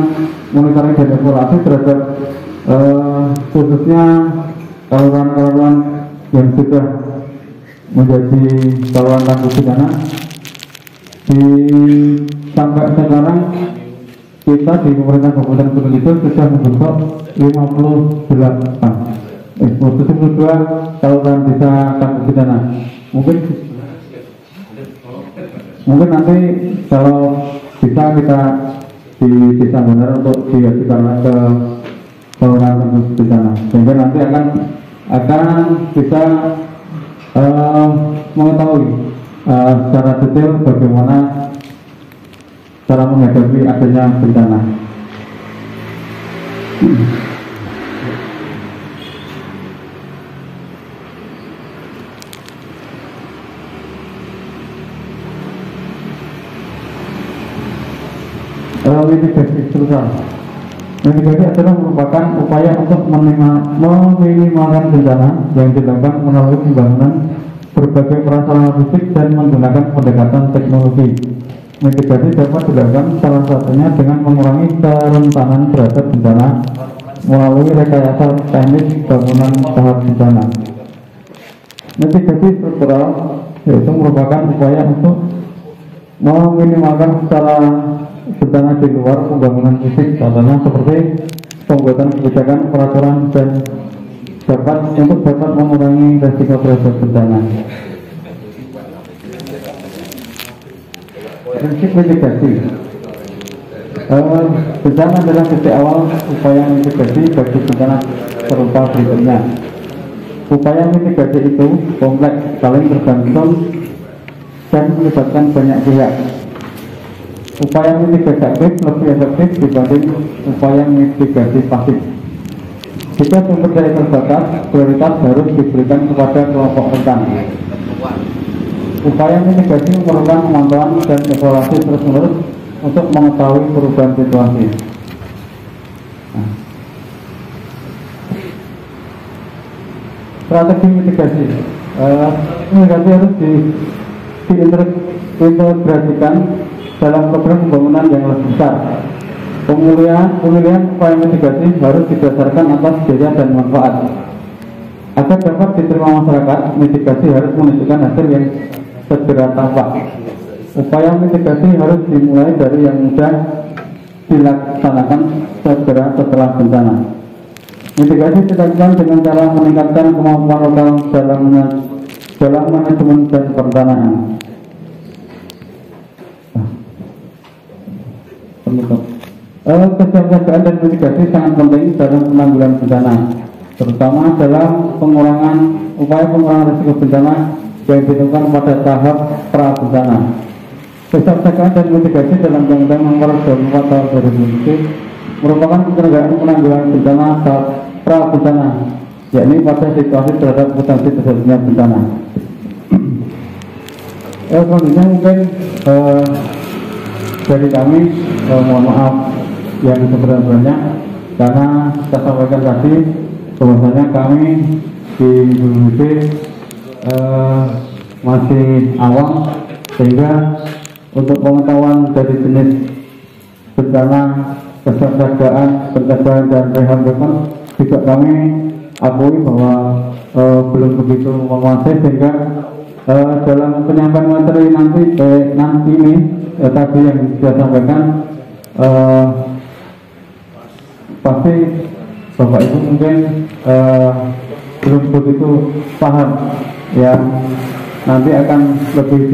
monitoring dan evaluasi terhadap khususnya saluran-saluran yang sudah menjadi saluran tangguh bencana. Sampai sekarang kita di pemerintah Kabupaten Gunung Kidul sudah membentuk 58 saluran desa tangguh bencana. Mungkin nanti kalau bisa kita di desa benar untuk diajukan ke saluran tangguh bencana, sehingga nanti akan bisa mengetahui secara detail bagaimana cara menghadapi adanya bencana. Mitigasi struktural. Mitigasi adalah merupakan upaya untuk meminimalkan bencana yang dilakukan melalui pembangunan berbagai prasarana fisik dan menggunakan pendekatan teknologi. Mitigasi dapat dilakukan salah satunya dengan mengurangi kerentanan terhadap bencana melalui rekayasa teknis bangunan tahap bencana. Mitigasi struktural yaitu merupakan upaya untuk meminimalkan secara bencana di luar pembangunan fisik, contohnya seperti pembuatan kebijakan, peraturan dan dapat mengurangi resiko terhadap bencana. Prinsip mitigasi. Bencana adalah titik awal upaya mitigasi bagi bencana serupa berikutnya. Upaya mitigasi itu kompleks, saling tergantung dan melibatkan banyak pihak. Upaya mitigasi aktif lebih efektif dibanding upaya mitigasi pasif. Jika sumber daya terbatas, prioritas harus diberikan kepada kelompok rentan. Upaya mitigasi memerlukan pemantauan dan evaluasi terus-menerus untuk mengetahui perubahan situasi. Strategi mitigasi. Mitigasi harus diintegrasikan dalam program pembangunan yang lebih besar. Pemilihan upaya mitigasi harus didasarkan atas biaya dan manfaat. Agar dapat diterima masyarakat, mitigasi harus menunjukkan hasil yang segera tampak. Upaya mitigasi harus dimulai dari yang mudah dilaksanakan segera setelah bencana. Mitigasi dilakukan dengan cara meningkatkan kemampuan lokal dalam manajemen dan perencanaan. Kesiapsiagaan dan mitigasi sangat penting dalam penanggulangan bencana, terutama dalam upaya pengurangan risiko bencana yang ditentukan pada tahap pra bencana. Kesiapsiagaan dan mitigasi dalam Undang-Undang Nomor 24 Tahun 2007 merupakan penyelenggaraan penanggulangan bencana saat pra bencana, yakni pada situasi terhadap potensi terjadinya bencana. Selanjutnya mungkin dari kami mohon maaf yang sebenarnya karena saya sampaikan tadi bahwasanya kami di BPBD masih awam, sehingga untuk pengetahuan dari jenis bencana, kesiapsiagaan, pencegahan dan rehabilitasi juga kami akui bahwa belum begitu menguasai, sehingga dalam penyampaian materi nanti ini tadi yang saya sampaikan pasti Bapak Ibu mungkin belum begitu paham, yang nanti akan lebih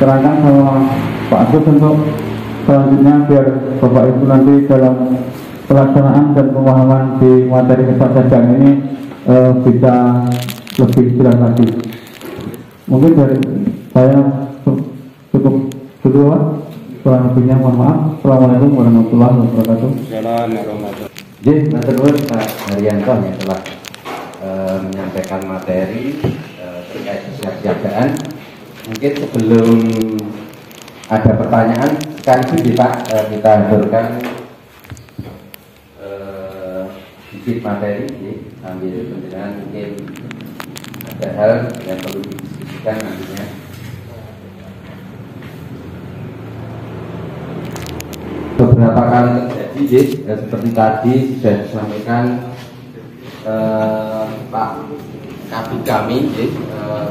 terangkan sama Pak Agus untuk selanjutnya biar Bapak Ibu nanti dalam pelaksanaan dan pemahaman di materi kesaksian ini bisa lebih jelas lagi. Mungkin dari saya cukup dulu, Pak. Kurang lebihnya mohon maaf. Assalamualaikum warahmatullahi wabarakatuh. Jadi, menurut Pak Haryanto yang telah menyampaikan materi terkait kesiapsiagaan. Mungkin sebelum ada pertanyaan, sekaligus Pak kita haturkan sedikit materi, sambil penjelasan mungkin ada hal yang perlu didiskusikan nantinya. Beberapa kali terjadi, seperti tadi sudah disampaikan Pak Kabid kami,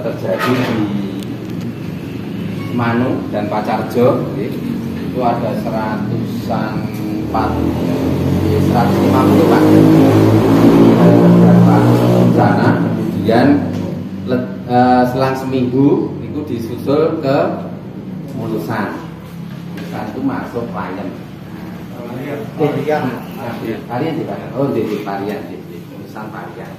terjadi di Manu dan Pacarjo, itu ada 150 Pak, di sana. Kemudian selang seminggu itu disusul ke Mulusan. Mulusan itu masuk Parian. Parian di Parian. Oh, di Parian, di Mulusan Parian.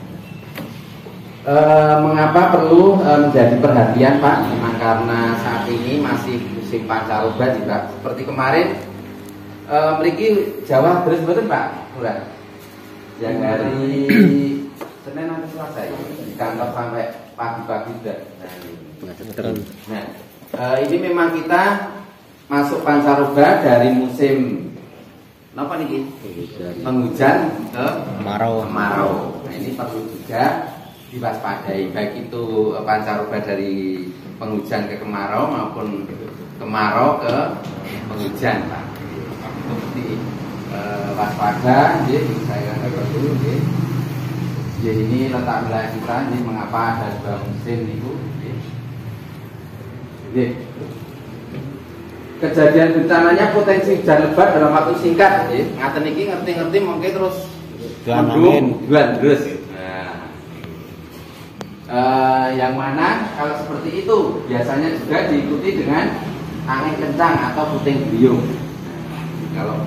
Mengapa perlu menjadi perhatian Pak? Memang karena saat ini masih musim pancaroba juga. Seperti kemarin memiliki Jawa terus betul Pak? Udah. Yang dari Senin sampai Selasa di kantor sampai pagi-pagi sudah. Nah, ini memang kita masuk pancaroba dari musim apa nih? Penghujan ke kemarau. Nah, ini perlu juga diwaspadai, baik itu pancaroba dari penghujan ke kemarau maupun kemarau ke penghujan Pak. Itu waspada, saya perlu. Jadi ini letak wilayah kita, ini mengapa ada dua musim itu. Kejadian bencananya potensi hujan lebat dalam waktu singkat. Ngaten iki ngerti-ngerti mungkin terus mendung terus. Yang mana kalau seperti itu biasanya juga diikuti dengan angin kencang atau puting beliung. Kalau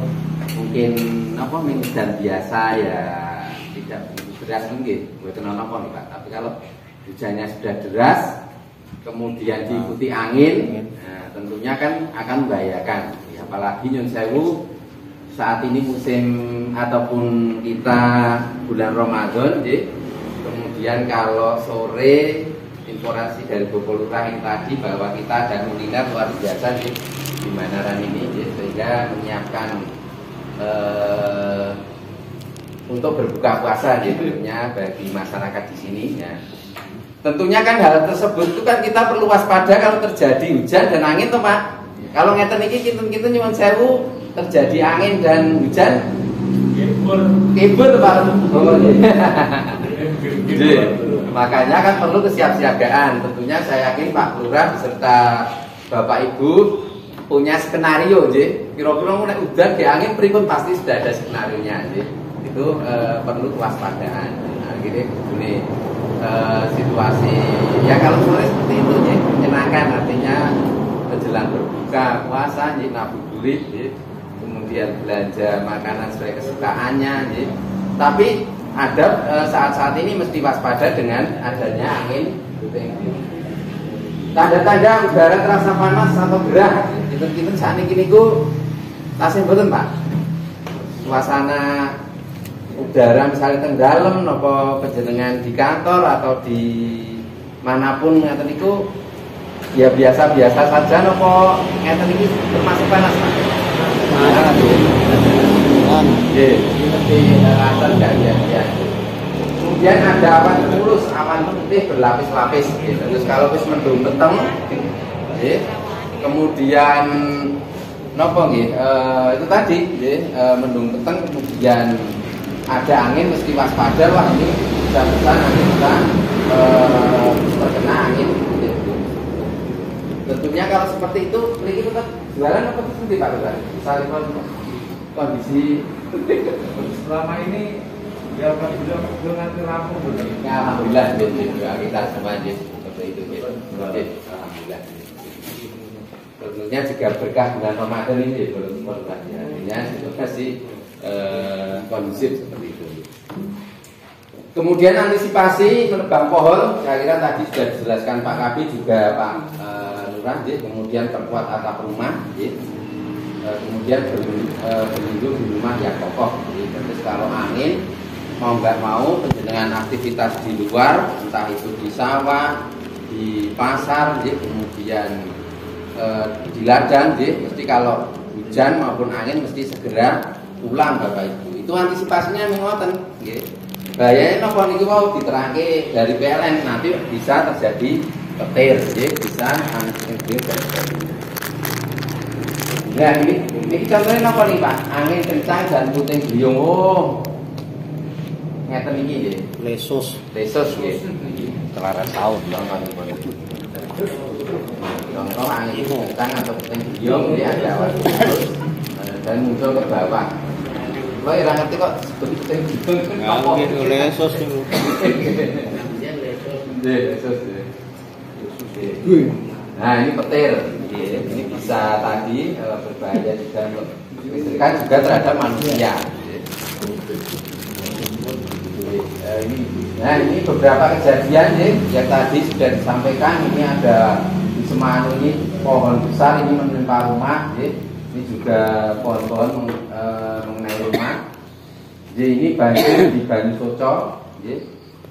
mungkin apa hujan biasa ya tidak deras mungkin, bukan apa nih Pak. Tapi kalau hujannya sudah deras, kemudian diikuti angin, nah, tentunya kan akan membahayakan. Apalagi nyun sewu saat ini musim ataupun kita bulan Ramadan, kemudian kalau sore informasi dari Bapak Lurah yang tadi bahwa kita ada kuliner luar biasa di Manaran ini, sehingga menyiapkan untuk berbuka puasa tentunya bagi masyarakat di sini. Ya. Tentunya kan hal tersebut itu kan kita perlu waspada kalau terjadi hujan dan angin tuh Pak. Kalau ngeten iki kinten-kinten nyuwun sewu terjadi angin dan hujan kibur Pak. Jadi, makanya kan perlu kesiapsiagaan. Tentunya saya yakin Pak Lurah beserta Bapak Ibu punya skenario, kira-kira mulai udan di angin pripun pasti sudah ada skenarionya, itu perlu kewaspadaan. Nah, ini situasi ya kalau sore seperti itu, menyenangkan, artinya menjelang berbuka puasa, ngabuburit, kemudian belanja makanan sesuai kesukaannya, tapi ada saat-saat ini mesti waspada dengan adanya angin. Tanda-tanda udara terasa panas atau gerah, kita saat ini ku tasih mboten Pak. Suasana udara misalnya tenggelam, nopo penjenengan di kantor atau di manapun ngeten niku ya biasa-biasa saja, nopo ngeten iki termasuk panas Pak. Seperti rasa ya. Kemudian ada awan mulus, awan putih berlapis-lapis. Terus kalau wis mendung peteng, kemudian nopo itu tadi, mendung peteng, kemudian ada angin, mesti waspada. Wah ini bisa nanti kita terkena angin. Tentunya kalau seperti itu, ini tetap jualan apa seperti Pak Lurah? Misalnya kondisi selama ini ya alhamdulillah belum nanti rampung belum. Ya alhamdulillah kita semua seperti itu. Alhamdulillah. tentunya juga berkah bulan Ramadan ini belum artinya itu masih kondusif seperti itu. Kemudian antisipasi menebang pohon, saya kira tadi sudah dijelaskan Pak Kabid juga Pak Lurah, kemudian perkuat atap rumah, kemudian berlindung di rumah yang kokoh. Terus kalau angin mau nggak mau penjenengan aktivitas di luar, entah itu di sawah, di pasar, kemudian di ladang, mesti kalau hujan maupun angin mesti segera pulang Bapak Ibu. Itu antisipasinya mengoten. Bahayanya nopo niki mau diterangke dari PLN nanti bisa terjadi petir, bisa angin terjadi. Nah ini contohnya nopo nih Pak, angin kencang dan puting beliung. Oh, ngeten iki nggih. Lesus nggih. Selaras tahun contoh angin kencang atau puting beliung dia ada awan dan muncul ke bawah. Lo ora ngerti kok puting beliung apa gitu lesus niku. Lesus. Nah ini petir, ini bisa tadi berbahaya juga untuk listrikan juga terhadap manusia. Nah ini beberapa kejadian yang tadi sudah disampaikan. Ini ada di Semanu ini pohon besar ini menimpa rumah, ini juga pohon-pohon mengenai rumah. Jadi ini banjir di Bani Soco,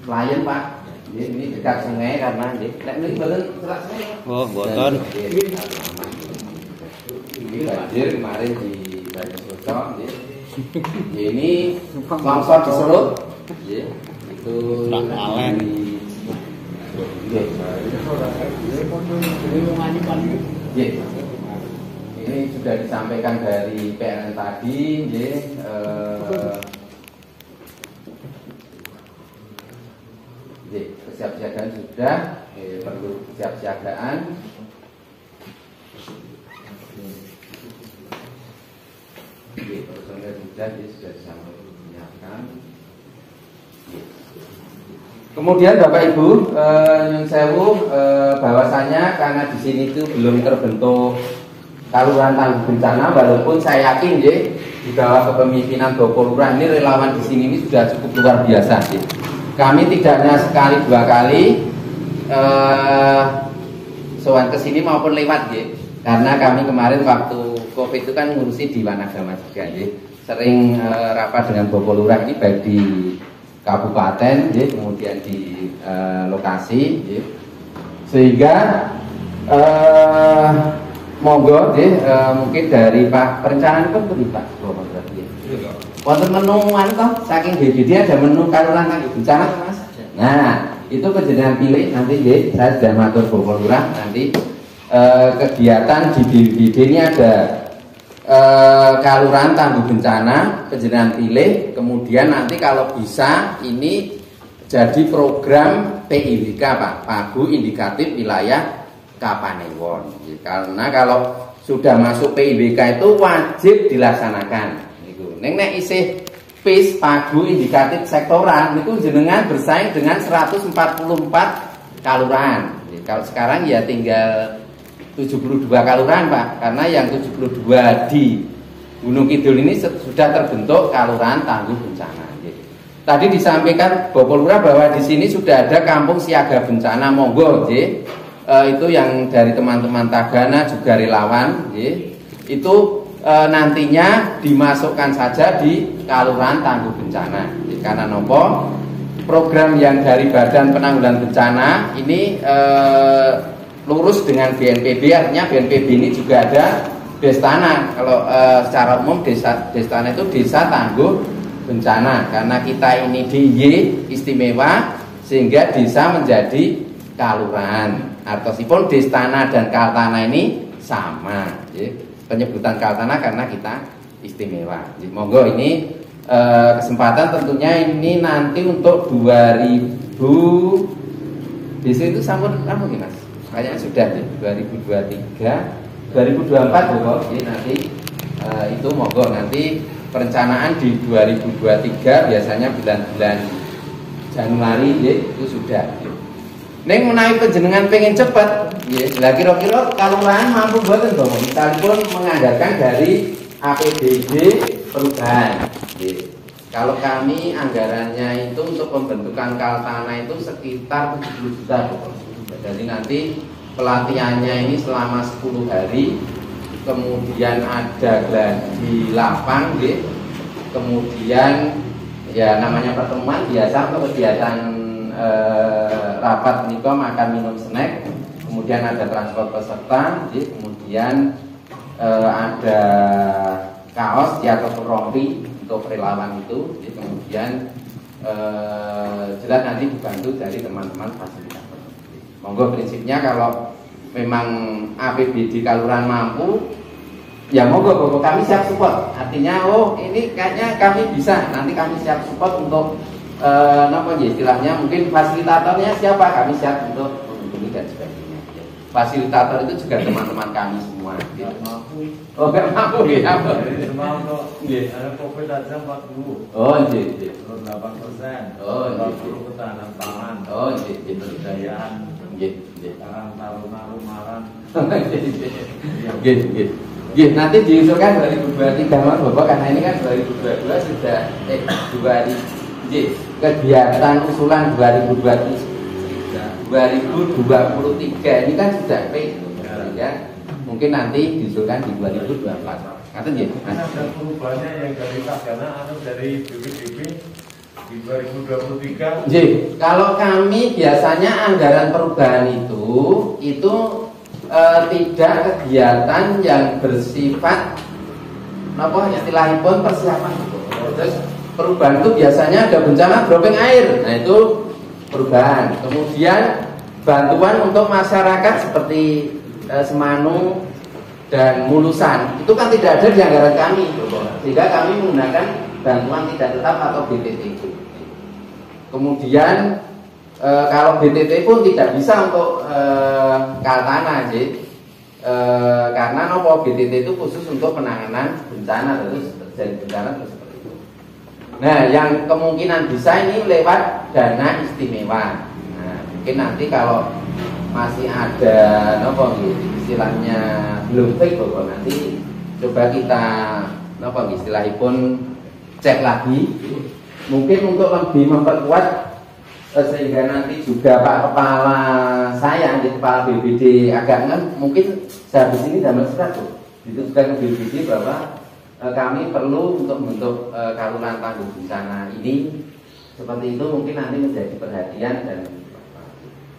Layan Pak. Ini dekat sungai karena ini betul serak sungai. Oh, boten. Ini banjir kemarin di Bani Soco, ini longsor di Solo, itu ini sudah disampaikan dari PLN tadi, kesiapsiagaan sudah, perlu kesiapsiagaan. Personel sudah disampaikan. Kemudian Bapak Ibu, nyun sewu, bahwasanya karena di sini itu belum terbentuk Kelurahan Tangguh Bencana, walaupun saya yakin di bawah kepemimpinan Bapak Lurah ini relawan di sini ini sudah cukup luar biasa. Kami tidak hanya sekali dua kali sowan ke sini maupun lewat, karena kami kemarin waktu Covid itu kan ngurusi di Wanagama juga, sering rapat dengan Bapak Lurah ini baik di kabupaten, kemudian di lokasi, sehingga monggo, mungkin dari Pak perencanaan pun Pak. Wonten menu toh saking BBD ada menu Kelurahan Tangguh Bencana Mas. Nah, itu penjenengan pilih nanti saya sudah matur Bapak Lurah nanti kegiatan di BBD ini ada Kelurahan Tangguh Bencana, penjenengan pilih, kemudian nanti kalau bisa ini jadi program PIWK Pak, Pagu Indikatif Wilayah Kapanewon. Karena kalau sudah masuk PIWK itu wajib dilaksanakan. Nek isih PIS Pagu Indikatif Sektoral itu jenengan bersaing dengan 144 kelurahan. Kalau sekarang ya tinggal 72 kelurahan Pak, karena yang 72 di Gunung Kidul ini sudah terbentuk Kelurahan Tangguh Bencana. Tadi disampaikan Bapak Lurah bahwa di sini sudah ada kampung siaga bencana, monggo itu yang dari teman-teman Tagana juga relawan, itu nantinya dimasukkan saja di Kelurahan Tangguh Bencana. Karena nopo program yang dari Badan Penanggulangan Bencana ini lurus dengan BNPB, artinya BNPB ini juga ada Destana. Kalau secara umum Destana itu Desa Tangguh Bencana, karena kita ini DIY istimewa sehingga desa menjadi kelurahan. Artosipun Destana dan Kaltana ini sama, penyebutan Kaltana karena kita istimewa. Jadi, monggo ini kesempatan tentunya ini nanti untuk 2000 desa itu sampun apa nih Mas? Kayaknya sudah 2023, 2024 pokok. Jadi nanti itu monggo nanti perencanaan di 2023 biasanya bulan-bulan Januari itu sudah. Neng menawi panjenengan pengen cepet, nggih. Lah kira-kira kalurahan mampu mboten to, misalipun menganggarkan dari APBD perubahan. Nggih. Kalau kami anggarannya itu untuk pembentukan Kaltana itu sekitar 70 juta. Jadi nanti pelatihannya ini selama 10 hari, kemudian ada gladi lapang, nggih. Kemudian ya namanya pertemuan biasa untuk kegiatan rapat niko makan minum snack, kemudian ada transport peserta, kemudian ada kaos atau rompi untuk relawan itu, kemudian jelas nanti dibantu dari teman-teman fasilitator. Monggo prinsipnya kalau memang APBD Kalurahan mampu, ya monggo kami siap support. Artinya ini kayaknya kami bisa, nanti kami siap support untuk istilahnya mungkin fasilitatornya siapa, kami siap untuk menghubungi dan sebagainya. Fasilitator itu juga teman-teman kami semua. Gitu. Gak mampu gitu. Jadi semua untuk ada COVID aja 40. Iya. 8%. 40 ketahanan pangan. Iya. Pemberdayaan. Sekarang taruh-taruh Iya, nanti diusulkan 2023 Bapak, karena ini kan 2022 sudah 2 kegiatan usulan 2023 ini kan sudah ya, mungkin nanti diusulkan di 2024. Ngaten nggih. Ada perubahannya yang dari Tagana atau dari BPDB di 2023? Nggih, kalau kami biasanya anggaran perubahan itu tidak kegiatan yang bersifat istilahipun persiapan. Terus perubahan itu biasanya ada bencana dropping air, nah itu perubahan. Kemudian bantuan untuk masyarakat seperti Semanu dan Mulusan, itu kan tidak ada di anggaran kami, sehingga kami menggunakan bantuan tidak tetap atau BTT itu. Kemudian kalau BTT pun tidak bisa untuk Kaltana, karena BTT itu khusus untuk penanganan bencana, terus terjadi bencana terus. Nah, yang kemungkinan bisa ini lewat dana istimewa. Nah, mungkin nanti kalau masih ada istilahnya belum fix, nanti coba kita istilahipun cek lagi. Mungkin untuk lebih memperkuat sehingga nanti juga Pak Kepala saya, Kepala BPD agak mungkin sehabis ini dalam surat dituliskan ke BPD bahwa kami perlu untuk membentuk Kalurahan Tangguh Bencana ini seperti itu, mungkin nanti menjadi perhatian. Dan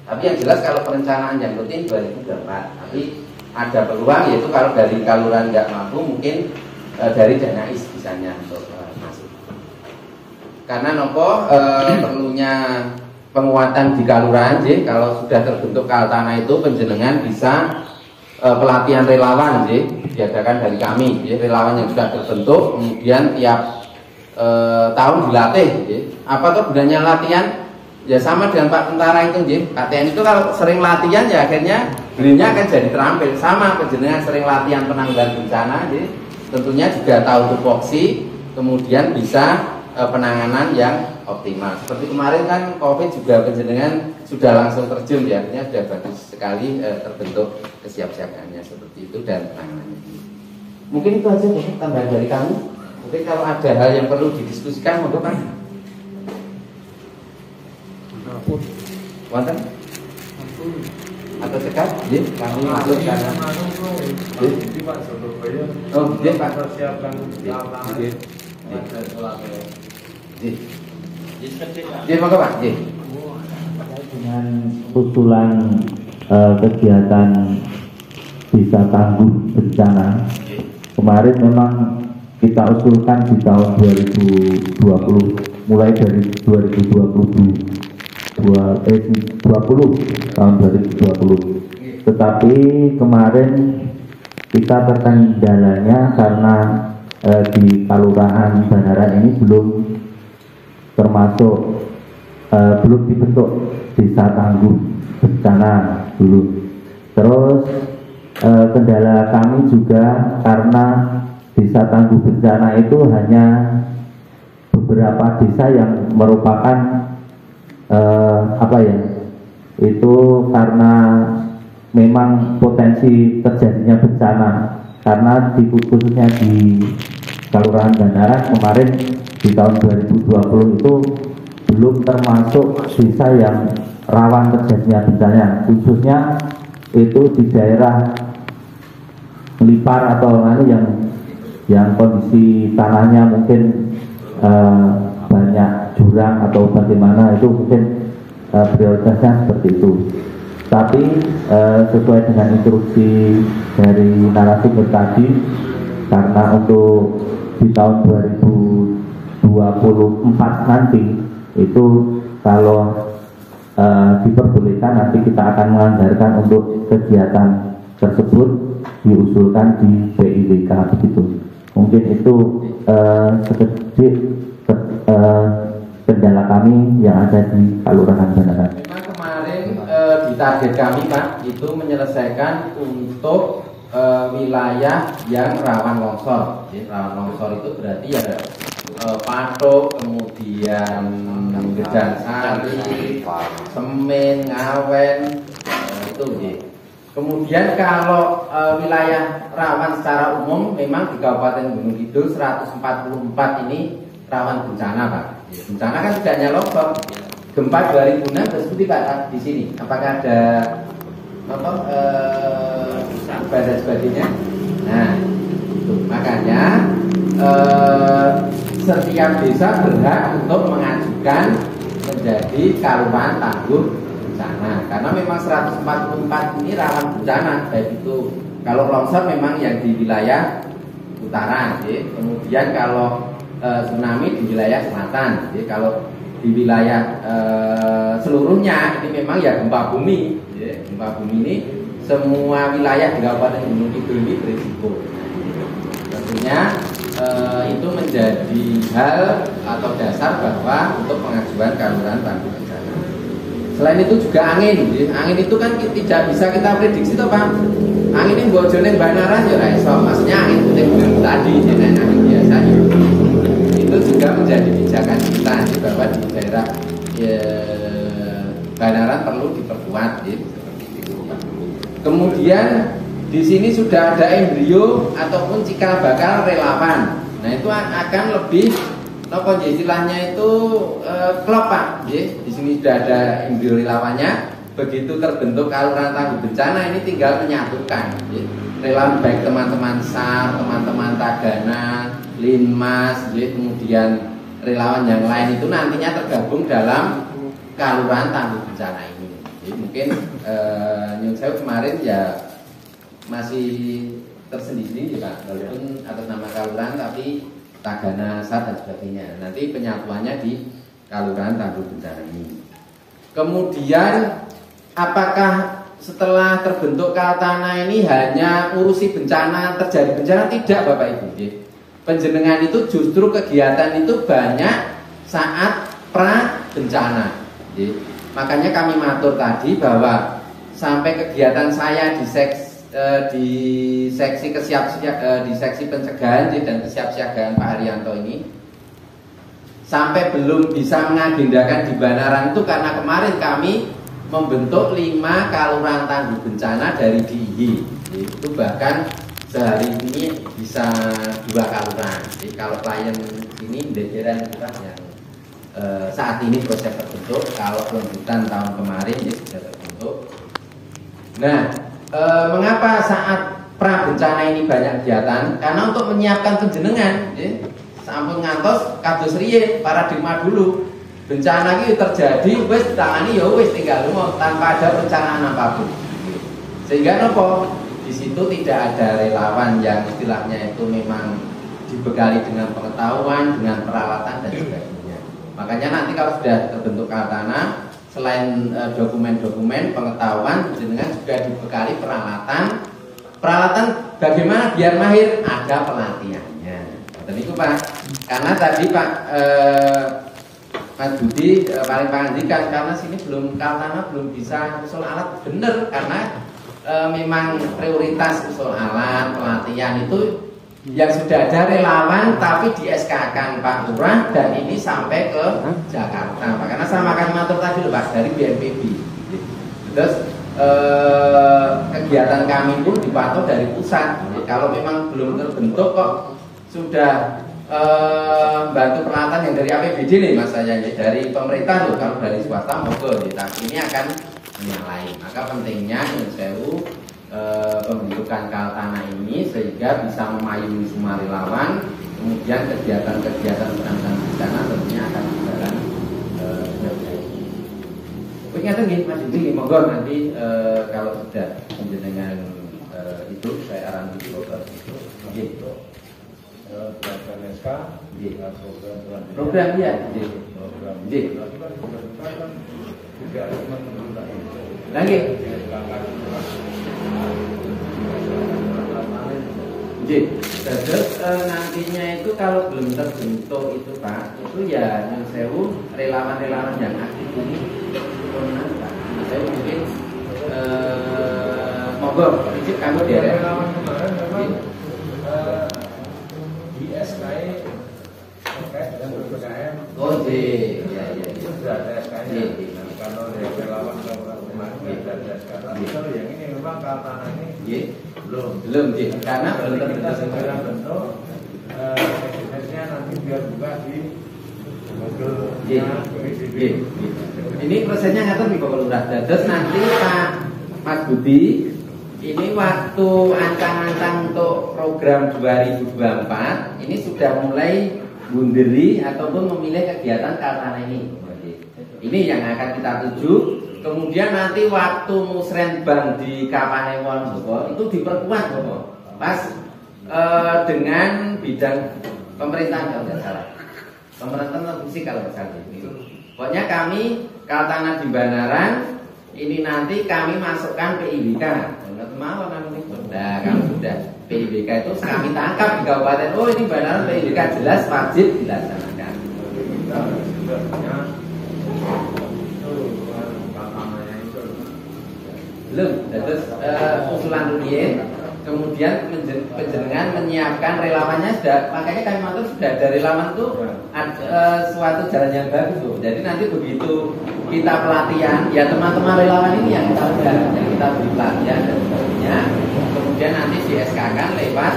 tapi yang jelas kalau perencanaan yang rutin 2024, tapi ada peluang yaitu kalau dari Kalurahan nggak mampu mungkin dari dana is bisanya untuk masuk. Karena perlunya penguatan di Kalurahan, kalau sudah terbentuk Kaltana itu panjenengan bisa pelatihan relawan diadakan dari kami, relawan yang sudah terbentuk, kemudian tiap tahun dilatih. Apa tuh gunanya latihan? Ya sama dengan Pak Tentara itu, KTN itu kalau sering latihan ya akhirnya belinya akan jadi terampil. Sama panjenengan sering latihan penanggulangan bencana, tentunya juga tahu tupoksi, kemudian bisa penanganan yang optimal. Seperti kemarin kan COVID juga panjenengan sudah langsung terjun, artinya sudah bagus sekali terbentuk kesiapsiagannya seperti itu dan penanganannya. Mungkin itu aja tambahan dari kami. Mungkin kalau ada hal yang perlu didiskusikan, monggo Pak. Wonten? Atau cekap? Kami masuk karena Pak Surabaya. Pak. Persiapkan Kaltana. Monggo Pak. Dengan usulan kegiatan bisa tangguh bencana kemarin memang kita usulkan di tahun 2020, mulai dari 2020 tahun 2020. Tetapi kemarin kita terkendalanya karena di Kalurahan Banaran ini belum termasuk belum dibentuk desa tangguh bencana dulu. Terus kendala kami juga karena desa tangguh bencana itu hanya beberapa desa yang merupakan itu karena memang potensi terjadinya bencana, karena khususnya di Kelurahan Banaran kemarin di tahun 2020 itu belum termasuk desa yang rawan terjadinya bencana, khususnya itu di daerah Lipar atau yang kondisi tanahnya mungkin banyak jurang atau bagaimana, itu mungkin prioritasnya seperti itu. Tapi sesuai dengan instruksi dari narasumber tadi, karena untuk di tahun 2024 nanti itu kalau diperbolehkan nanti kita akan menganggarkan untuk kegiatan tersebut diusulkan di PIWK begitu. Mungkin itu sedikit kendala kami yang ada di Kelurahan Banaran. Memang kemarin di target kami Pak itu menyelesaikan untuk wilayah yang rawan longsor. Jadi, rawan longsor itu berarti ya Patok, kemudian Gejansari, Semen, Ngawen, itu gitu. Kemudian kalau wilayah rawan secara umum memang di Kabupaten Gunung Kidul 144 ini rawan bencana Pak. Bencana kan tidak hanya longsor, gempa 2006 tersebut Pak di sini. Apakah ada dan sebagainya? Nah, itu makanya setiap desa berhak untuk mengajukan menjadi kelurahan tangguh bencana, karena memang 144 ini rawan bencana, baik itu kalau longsor memang yang di wilayah utara, kemudian kalau tsunami di wilayah selatan, kalau di wilayah seluruhnya ini memang ya gempa bumi, gempa bumi ini semua wilayah di Kabupaten Gunung Kidul ini berisiko. Tentunya itu menjadi hal atau dasar bahwa untuk pengajuan kelurahan tangguh bencana. Selain itu juga angin. Angin itu kan tidak bisa kita prediksi toh Pak. Angin ini bojone Banaran ya iso. Maksudnya angin puting beliung tadi, jadi angin biasa itu juga menjadi pijakan kita bahwa di daerah Banaran perlu diperkuat seperti itu Pak. Kemudian di sini sudah ada embrio ataupun cikal bakal relawan. Nah itu akan lebih istilahnya itu klop Pak. Di sini sudah ada embrio relawannya. Begitu terbentuk kelurahan tangguh bencana ini tinggal menyatukan relawan baik teman-teman SAR, teman-teman Tagana, Linmas, kemudian relawan yang lain itu nantinya tergabung dalam kelurahan tangguh bencana ini. Jadi mungkin Nyun Sewu kemarin ya masih tersendiri Pak, walaupun atas nama kelurahan tapi Tagana, SAR dan sebagainya. Nanti penyatuannya di kelurahan tangguh bencana ini. Kemudian apakah setelah terbentuk Kaltana ini hanya urusi bencana, terjadi bencana? Tidak Bapak Ibu. Penjenengan itu justru kegiatan itu banyak saat pra bencana. Makanya kami matur tadi bahwa sampai kegiatan saya di seksi di seksi pencegahan dan kesiapsiagaan Pak Haryanto ini sampai belum bisa mengagendakan di Banaran itu karena kemarin kami membentuk 5 kelurahan tangguh bencana dari DIY. Itu bahkan sehari ini bisa 2 kelurahan. Jadi kalau klien ini Dederan kita yang saat ini proses terbentuk, kalau lanjutan tahun kemarin ya sudah terbentuk. Nah, mengapa saat pra bencana ini banyak kegiatan? Karena untuk menyiapkan penjenengan, sampun ngantos kados riye paradigma dulu. Bencana itu terjadi, wis tangani ya wis tinggal lumut tanpa ada perencanaan apapun. Sehingga nopo di situ tidak ada relawan yang istilahnya itu memang dibekali dengan pengetahuan, dengan peralatan dan sebagainya. Makanya nanti kalau sudah terbentuk Kaltana, selain dokumen-dokumen pengetahuan, dengan juga dibekali peralatan. Peralatan bagaimana biar mahir? Ada pelatihannya. Dan itu Pak, karena tadi Pak Mas Budi paling pangandikan karena sini belum Kaltana belum bisa usul alat bener karena memang prioritas usul alat pelatihan itu yang sudah ada relawan tapi di SK-kan Pak Lurah dan ini sampai ke Jakarta Pak. Karena sama kami matur tadi loh Pak dari BNPB Terus kegiatan kami pun dipantau dari pusat. Jadi, kalau memang belum terbentuk kok sudah bantu peralatan yang dari APBD nih mas saya, dari pemerintah loh, kalau dari swasta monggo. Tapi ini akan menyalahi. Maka pentingnya Sewu pembentukan Kaltana ini sehingga bisa memayungi semua relawan. Kemudian kegiatan-kegiatan penanganan bencana tentunya akan berjalan dengan baik. Ingat nih Mas Yudi, monggo nanti kalau sudah dengan itu saya arahan di program itu. Gitu. Program ya. Lagi. Terus nantinya itu kalau belum terbentuk itu Pak, itu ya yang Sewu relawan-relawan yang aktif ini Pak. Saya mungkin monggo izin kamu di relawan kemarin memang di SKI terkait dengan PPKM. Oh ya. Sudah ada SKI. Kalau relawan kemarin ada SKI. Kalau yang ini memang Kaltana ini belum karena belum terbentuk eksekutifnya nanti biar buka di ini prosesnya ngatur di Bapak Lurah. Terus nanti Pak Mas Budi ini waktu ancang-ancang untuk program 2024 ini sudah mulai bunderi ataupun memilih kegiatan Kaltana ini. Ini yang akan kita tuju. Kemudian nanti waktu musrenbang di Kapanewon itu diperkuat pas dengan bidang pemerintahan kalau tidak salah, pemerintahan fisik kalau tidak salah. Pokoknya kami Kaltana di Banaran ini nanti kami masukkan PIBK. Mau kan? Nah kalau sudah PIBK itu kami tangkap di kabupaten. Oh ini Banaran PIBK jelas wajib dilaksanakan. Belum, terus usulan Rudien, kemudian penjenengan menyiapkan relawannya sudah, makanya kami matur sudah ada relawan itu suatu jalan yang bagus tuh. Jadi nanti begitu kita pelatihan, ya teman-teman relawan ini yang kita udah, yang kita beri pelatihan dan sebagainya, kemudian nanti di SK kan lewat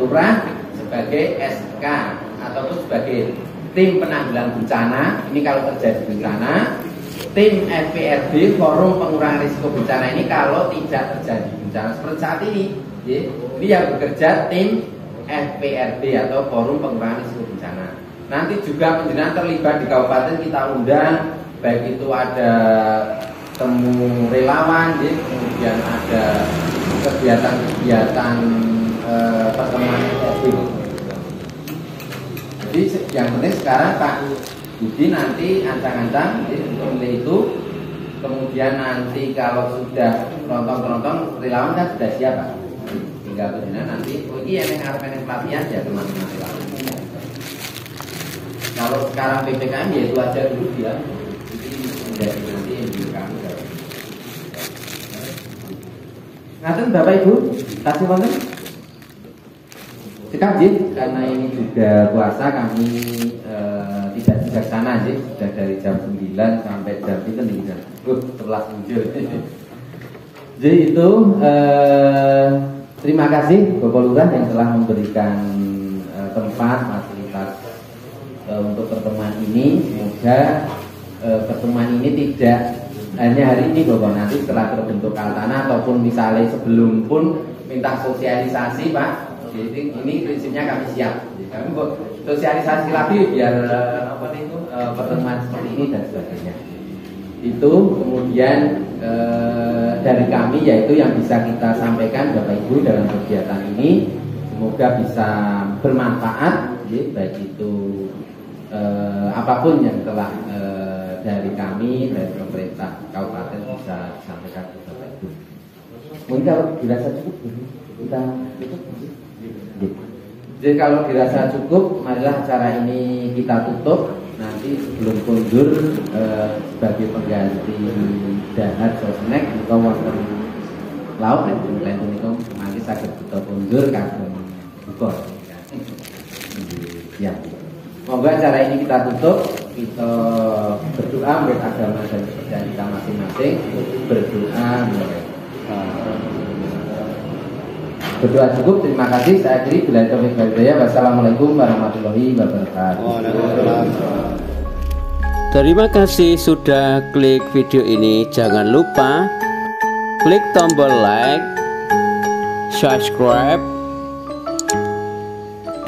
Lurah sebagai SK ataupun sebagai tim penanggulangan bencana. Ini kalau terjadi bencana. Tim FPRD, Forum Pengurangan Risiko Bencana ini kalau tidak terjadi bencana seperti saat ini, ini yang bekerja tim FPRD atau Forum Pengurangan Risiko Bencana. Nanti juga penjenengan terlibat di kabupaten kita undang, baik itu ada temu relawan, kemudian ada kegiatan-kegiatan pertemuan FPRD. Jadi yang penting sekarang Pak Budi nanti ancang-ancang untuk milih itu. Kemudian nanti kalau sudah nonton relawan kan sudah siap Pak. Tinggal penjenengan nanti ini yang harus pelatihan ya teman-teman relawan. Kalau sekarang PPKM ya itu aja dulu dia. Jadi nanti di kami. Ngaten Bapak Ibu, kasih wonten. Sekali karena ini juga puasa kami tidak bijaksana sih, sudah dari jam 9 sampai jam itu nih setelah muncul. Jadi itu terima kasih Bapak Lurah yang telah memberikan tempat fasilitas untuk pertemuan ini. Semoga pertemuan ini tidak hanya hari ini Bapak, nanti setelah terbentuk Kaltana ataupun misalnya sebelum pun minta sosialisasi Pak. Jadi ini prinsipnya kami siap. Kami buat sosialisasi lagi biar pertemuan seperti ini dan sebagainya. Itu kemudian dari kami yaitu yang bisa kita sampaikan Bapak Ibu dalam kegiatan ini. Semoga bisa bermanfaat, baik itu apapun yang telah dari kami dari pemerintah kabupaten bisa disampaikan ke Bapak Ibu. Mungkin kalau dirasa cukup kita tutup. Jadi kalau dirasa cukup, marilah acara ini kita tutup. Nanti sebelum kundur sebagai pengganti dahar sosnek atau wonten laut dan lain itu nanti saged kita kundur kagem buka. Ya. Semoga acara ini kita tutup. kita berdoa menurut agama dan kepercayaan kita masing-masing, berdoa berdoa cukup. Terima kasih. Saya akhiri. Bila taufiq wal hidayah. Wassalamualaikum warahmatullahi wabarakatuh. Terima kasih sudah klik video ini. Jangan lupa klik tombol like, subscribe,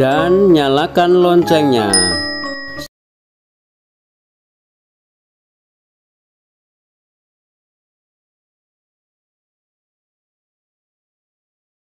dan nyalakan loncengnya.